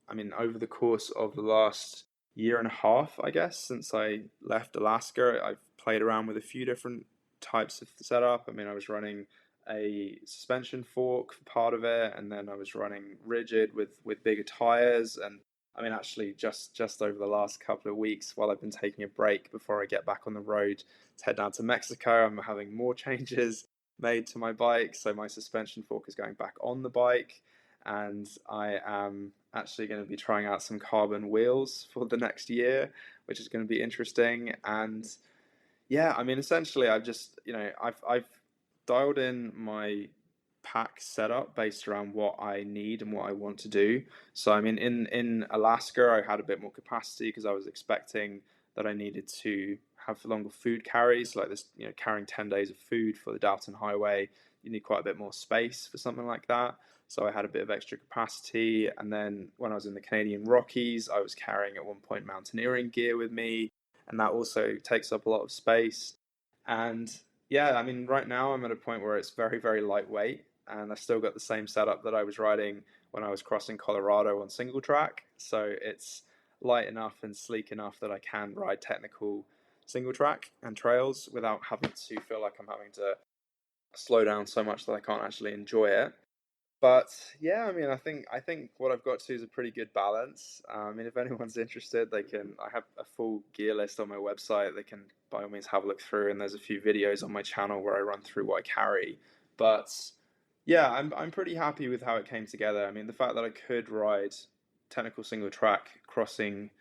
Speaker 1: I mean, over the course of the last year and a half, I guess, since I left Alaska, I've played around with a few different types of setup. I mean, I was running a suspension fork for part of it, and then I was running rigid with bigger tires. And I mean, actually, just over the last couple of weeks, while I've been taking a break before I get back on the road to head down to Mexico, I'm having more changes made to my bike. So my suspension fork is going back on the bike, and I am actually going to be trying out some carbon wheels for the next year, which is going to be interesting. And yeah, I mean, essentially, I've just I've dialed in my pack setup based around what I need and what I want to do. So I mean, in Alaska, I had a bit more capacity because I was expecting that I needed to have longer food carries, like this, carrying 10 days of food for the Dalton Highway. You need quite a bit more space for something like that. So I had a bit of extra capacity. And then when I was in the Canadian Rockies, I was carrying at one point mountaineering gear with me, and that also takes up a lot of space. And yeah, I mean, right now I'm at a point where it's very, very lightweight, and I've still got the same setup that I was riding when I was crossing Colorado on single track. So it's light enough and sleek enough that I can ride technical single track and trails without having to feel like I'm having to slow down so much that I can't actually enjoy it. But yeah, I mean, I think what I've got to is a pretty good balance. I mean, if anyone's interested, they can. I have a full gear list on my website. They can by all means have a look through, and there's a few videos on my channel where I run through what I carry. But yeah, I'm pretty happy with how it came together. I mean, the fact that I could ride technical single track crossing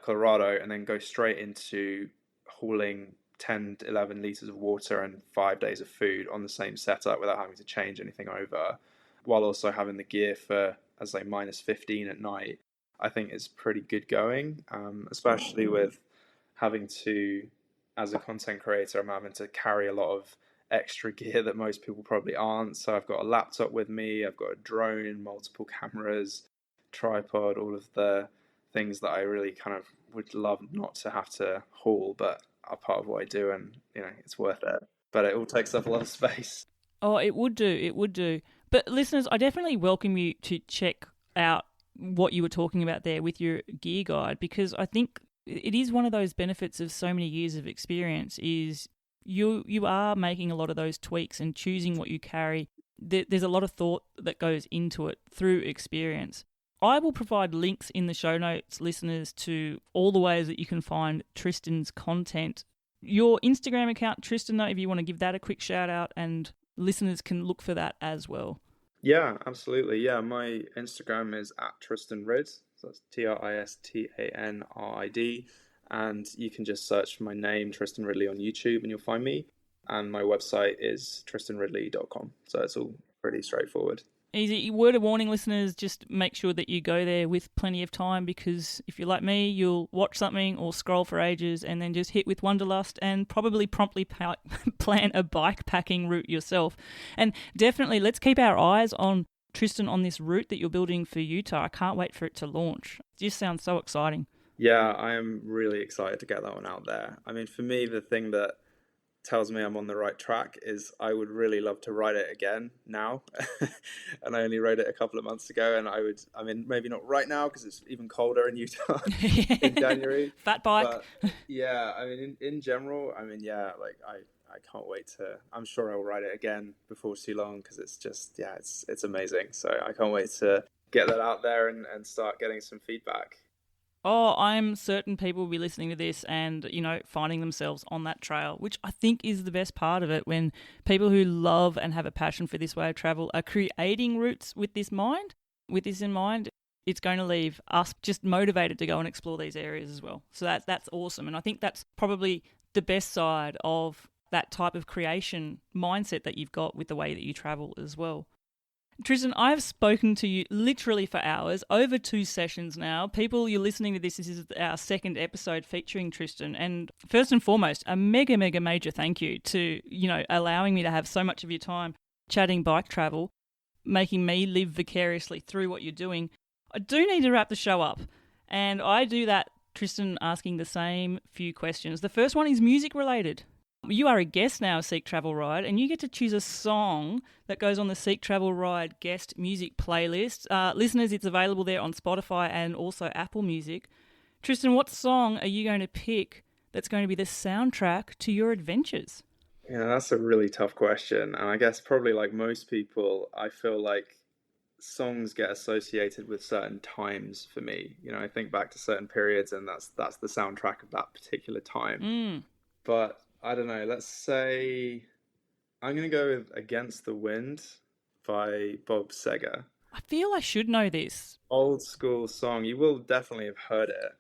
Speaker 1: Colorado and then go straight into hauling 10 to 11 liters of water and 5 days of food on the same setup without having to change anything over, while also having the gear for, as I say, minus 15 at night, I think is pretty good going, especially with having to, as a content creator, I'm having to carry a lot of extra gear that most people probably aren't. So I've got a laptop with me, I've got a drone, multiple cameras, tripod, all of the things that I really kind of would love not to have to haul, but are part of what I do, and it's worth it. But it all takes up a lot of space.
Speaker 2: Oh, it would do. It would do. But listeners, I definitely welcome you to check out what you were talking about there with your gear guide, because I think it is one of those benefits of so many years of experience is you are making a lot of those tweaks and choosing what you carry. There's a lot of thought that goes into it through experience. I will provide links in the show notes, listeners, to all the ways that you can find Tristan's content. Your Instagram account, Tristan, if you want to give that a quick shout out, and listeners can look for that as well.
Speaker 1: Yeah, absolutely. Yeah, my Instagram is at Tristan Rid. So that's TristanRid. And you can just search for my name, Tristan Ridley, on YouTube and you'll find me. And my website is tristanridley.com. So it's all pretty straightforward.
Speaker 2: Easy. Word of warning, listeners, just make sure that you go there with plenty of time, because if you're like me, you'll watch something or scroll for ages and then just hit with wanderlust and probably promptly plan a bike packing route yourself. And definitely, let's keep our eyes on Tristan on this route that you're building for Utah. I can't wait for it to launch. It just sounds so exciting.
Speaker 1: Yeah, I am really excited to get that one out there. I mean, for me, the thing that tells me I'm on the right track is I would really love to ride it again now. And I only rode it a couple of months ago, and I mean, maybe not right now because it's even colder in Utah in January.
Speaker 2: Fat bike.
Speaker 1: But yeah, I mean, in general, I mean, yeah, like I can't wait to, I'm sure I'll ride it again before too long, because it's just, yeah, it's amazing. So I can't wait to get that out there and start getting some feedback.
Speaker 2: Oh, I'm certain people will be listening to this and, finding themselves on that trail, which I think is the best part of it, when people who love and have a passion for this way of travel are creating routes with this in mind. It's going to leave us just motivated to go and explore these areas as well. So that's awesome. And I think that's probably the best side of that type of creation mindset that you've got with the way that you travel as well. Tristan, I've spoken to you literally for hours, over 2 sessions now. People, you're listening to this is our second episode featuring Tristan. And first and foremost, a mega, mega major thank you to, allowing me to have so much of your time chatting bike travel, making me live vicariously through what you're doing. I do need to wrap the show up. And I do that, Tristan, asking the same few questions. The first one is music related. You are a guest now, Seek Travel Ride, and you get to choose a song that goes on the Seek Travel Ride guest music playlist. Listeners, it's available there on Spotify and also Apple Music. Tristan, what song are you going to pick that's going to be the soundtrack to your adventures?
Speaker 1: Yeah, that's a really tough question. And I guess probably like most people, I feel like songs get associated with certain times for me. I think back to certain periods, and that's the soundtrack of that particular time. But I don't know, let's say I'm going to go with Against the Wind by Bob Seger.
Speaker 2: I feel I should know this.
Speaker 1: Old school song. You will definitely have heard it.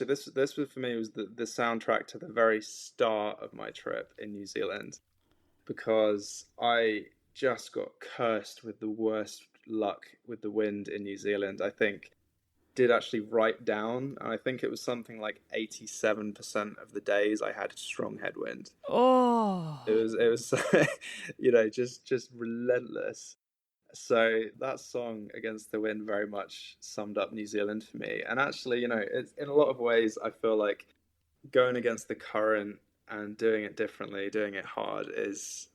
Speaker 1: This was, for me, was the soundtrack to the very start of my trip in New Zealand, because I just got cursed with the worst luck with the wind in New Zealand. I think did actually write down, and I think it was something like 87% of the days I had strong headwind.
Speaker 2: Oh,
Speaker 1: it was just relentless. So that song Against the Wind very much summed up New Zealand for me. And actually, it's, in a lot of ways, I feel like going against the current and doing it differently, doing it hard, is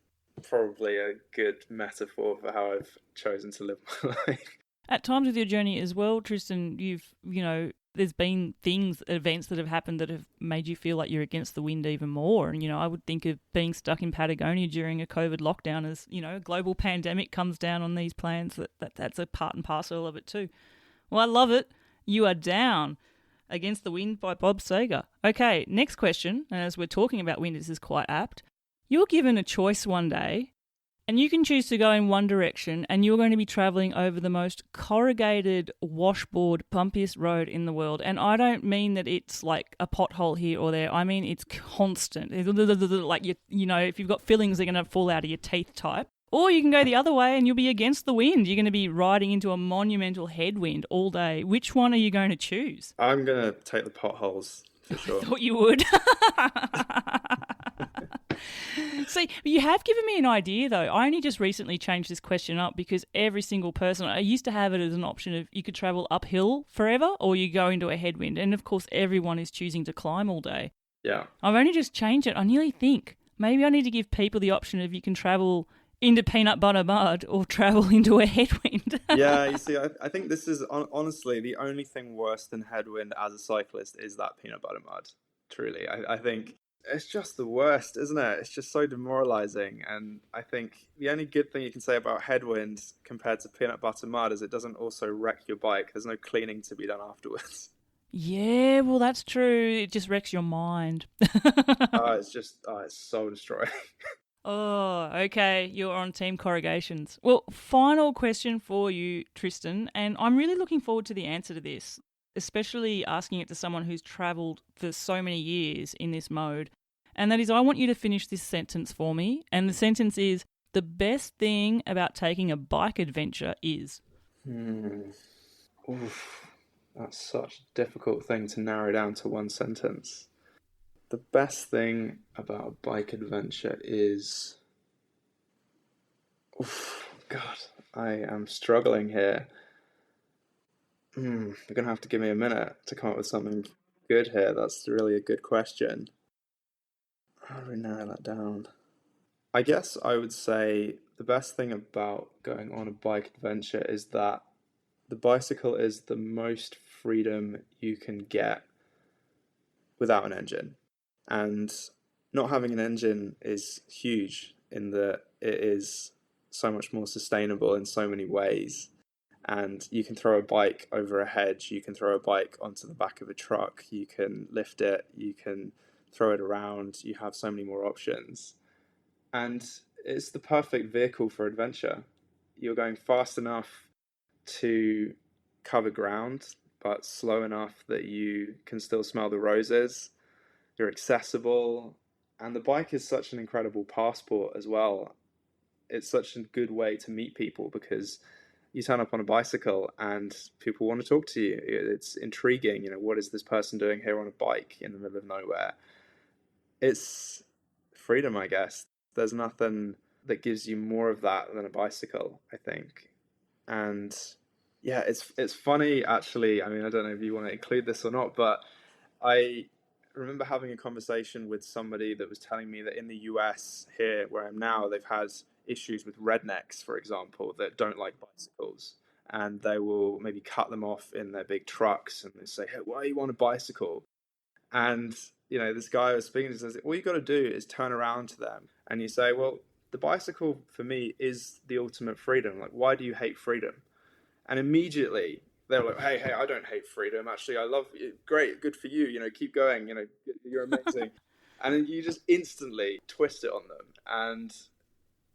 Speaker 1: probably a good metaphor for how I've chosen to live my life.
Speaker 2: At times with your journey as well, Tristan, you've, there's been events that have happened that have made you feel like you're against the wind even more. And, I would think of being stuck in Patagonia during a COVID lockdown as, a global pandemic comes down on these plans, that's a part and parcel of it too. Well, I love it. You are down. Against the Wind by Bob Sager. Okay, next question, and as we're talking about wind, this is quite apt. You're given a choice one day, and you can choose to go in one direction, and you're going to be travelling over the most corrugated, washboard, bumpiest road in the world. And I don't mean that it's like a pothole here or there. I mean it's constant. Like, if you've got fillings, they're going to fall out of your teeth type. Or you can go the other way and you'll be against the wind. You're going to be riding into a monumental headwind all day. Which one are you going to choose?
Speaker 1: I'm going to take the potholes, for sure.
Speaker 2: I thought you would. See, you have given me an idea, though. I only just recently changed this question up because every single person, I used to have it as an option of you could travel uphill forever or you go into a headwind. And, of course, everyone is choosing to climb all day.
Speaker 1: Yeah.
Speaker 2: I've only just changed it. I nearly think maybe I need to give people the option of you can travel into peanut butter mud or travel into a headwind.
Speaker 1: Yeah, you see, I think this is honestly the only thing worse than headwind as a cyclist is that peanut butter mud. Truly, I think it's just the worst, isn't it? It's just so demoralizing. And I think the only good thing you can say about headwind compared to peanut butter mud is it doesn't also wreck your bike. There's no cleaning to be done afterwards.
Speaker 2: Yeah, well, that's true. It just wrecks your mind.
Speaker 1: It's so destroying.
Speaker 2: Oh, okay. You're on Team Corrugations. Well, final question for you, Tristan, and I'm really looking forward to the answer to this, especially asking it to someone who's travelled for so many years in this mode. And that is, I want you to finish this sentence for me. And the sentence is, the best thing about taking a bike adventure is...
Speaker 1: Oof, that's such a difficult thing to narrow down to one sentence. The best thing about a bike adventure is... God, I am struggling here. You're going to have to give me a minute to come up with something good here. That's really a good question. How do we narrow that down? I guess I would say the best thing about going on a bike adventure is that the bicycle is the most freedom you can get without an engine. And not having an engine is huge in that it is so much more sustainable in so many ways. And you can throw a bike over a hedge, you can throw a bike onto the back of a truck, you can lift it, you can throw it around, you have so many more options. And it's the perfect vehicle for adventure. You're going fast enough to cover ground, but slow enough that you can still smell the roses. You're accessible, and the bike is such an incredible passport as well. It's such a good way to meet people because you turn up on a bicycle and people want to talk to you. It's intriguing, what is this person doing here on a bike in the middle of nowhere? It's freedom, I guess. There's nothing that gives you more of that than a bicycle, I think. And yeah, it's funny, actually. I mean, I don't know if you want to include this or not, but I remember having a conversation with somebody that was telling me that in the US here, where I'm now, they've had issues with rednecks, for example, that don't like bicycles. And they will maybe cut them off in their big trucks and they say, hey, why are you on a bicycle? And, this guy I was speaking to says, all you got to do is turn around to them and you say, well, the bicycle for me is the ultimate freedom. Like, why do you hate freedom? And immediately they're like, hey, I don't hate freedom. Actually, I love it. Great, good for you. Keep going. You're amazing. And then you just instantly twist it on them. And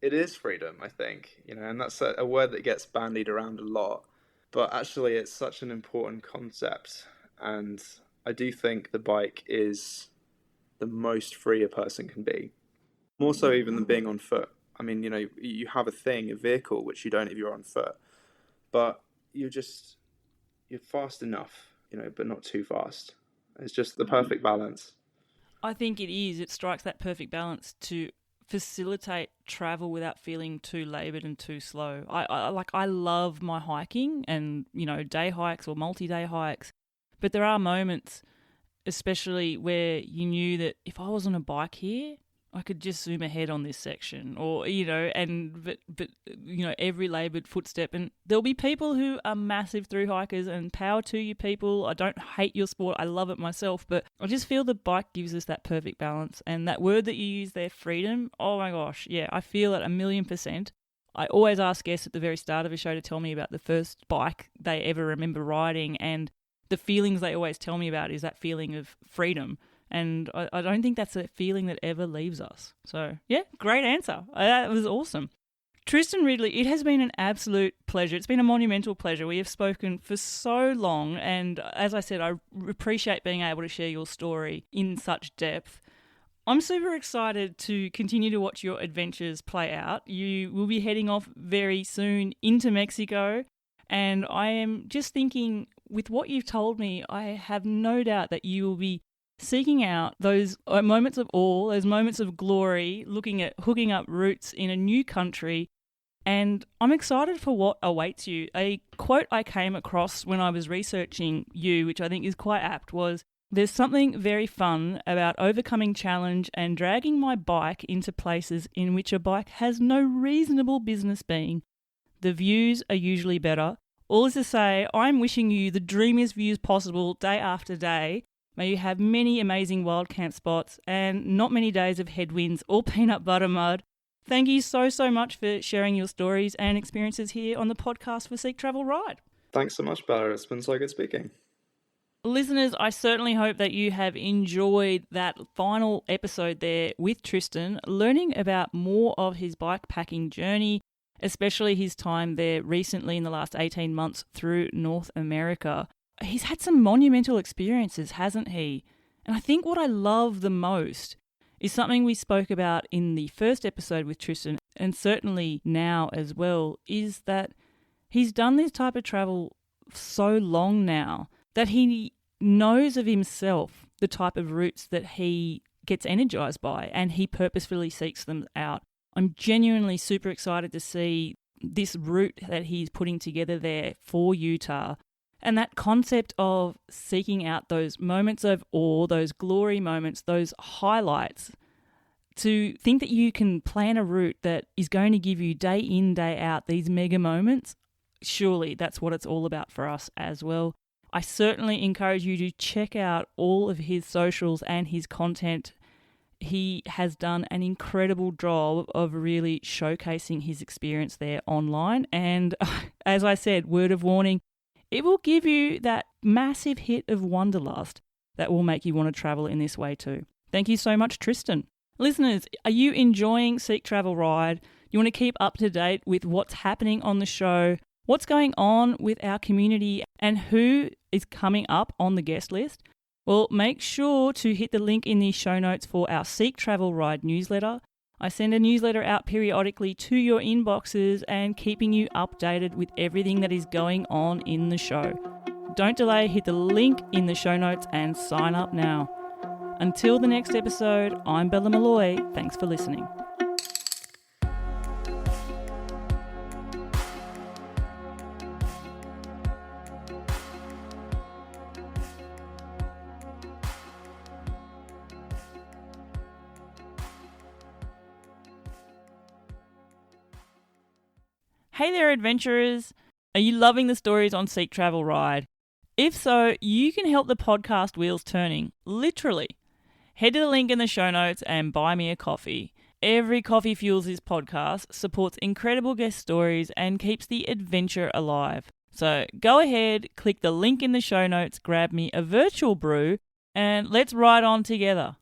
Speaker 1: it is freedom, I think. And that's a word that gets bandied around a lot. But actually, it's such an important concept. And I do think the bike is the most free a person can be. More so even than being on foot. I mean, you have a vehicle, which you don't if you're on foot. But you're fast enough, but not too fast. It's just the perfect balance.
Speaker 2: I think it is. It strikes that perfect balance to facilitate travel without feeling too laboured and too slow. I love my hiking and, day hikes or multi-day hikes. But there are moments, especially where you knew that if I was on a bike here, I could just zoom ahead on this section, or but every laboured footstep, and there'll be people who are massive through hikers, and power to you people. I don't hate your sport, I love it myself, but I just feel the bike gives us that perfect balance, and that word that you use there, freedom. Oh my gosh, yeah, I feel it 1,000,000%. I always ask guests at the very start of a show to tell me about the first bike they ever remember riding, and the feelings they always tell me about is that feeling of freedom. And I don't think that's a feeling that ever leaves us. So, yeah, great answer. That was awesome. Tristan Ridley, it has been an absolute pleasure. It's been a monumental pleasure. We have spoken for so long, and as I said, I appreciate being able to share your story in such depth. I'm super excited to continue to watch your adventures play out. You will be heading off very soon into Mexico, and I am just thinking, with what you've told me, I have no doubt that you will be seeking out those moments of awe, those moments of glory, looking at hooking up roots in a new country. And I'm excited for what awaits you. A quote I came across when I was researching you, which I think is quite apt, was, "There's something very fun about overcoming challenge and dragging my bike into places in which a bike has no reasonable business being. The views are usually better. All is to say, I'm wishing you the dreamiest views possible day after day. May you have many amazing wild camp spots and not many days of headwinds or peanut butter mud." Thank you so much for sharing your stories and experiences here on the podcast for Seek Travel Ride.
Speaker 1: Thanks so much, Bella. It's been so good speaking.
Speaker 2: Listeners, I certainly hope that you have enjoyed that final episode there with Tristan, learning about more of his bikepacking journey, especially his time there recently in the last 18 months through North America. He's had some monumental experiences, hasn't he? And I think what I love the most is something we spoke about in the first episode with Tristan, and certainly now as well, is that he's done this type of travel so long now that he knows of himself the type of routes that he gets energized by, and he purposefully seeks them out. I'm genuinely super excited to see this route that he's putting together there for Utah. And that concept of seeking out those moments of awe, those glory moments, those highlights, to think that you can plan a route that is going to give you day in, day out these mega moments, surely that's what it's all about for us as well. I certainly encourage you to check out all of his socials and his content. He has done an incredible job of really showcasing his experience there online. And as I said, word of warning, it will give you that massive hit of wanderlust that will make you want to travel in this way too. Thank you so much, Tristan. Listeners, are you enjoying Seek Travel Ride? You want to keep up to date with what's happening on the show, what's going on with our community, and who is coming up on the guest list? Well, make sure to hit the link in the show notes for our Seek Travel Ride newsletter. I send a newsletter out periodically to your inboxes and keeping you updated with everything that is going on in the show. Don't delay, hit the link in the show notes and sign up now. Until the next episode, I'm Bella Malloy. Thanks for listening. Hey there, adventurers! Are you loving the stories on Seek Travel Ride? If so, you can help the podcast wheels turning, literally. Head to the link in the show notes and buy me a coffee. Every coffee fuels this podcast, supports incredible guest stories, and keeps the adventure alive. So go ahead, click the link in the show notes, grab me a virtual brew, and let's ride on together.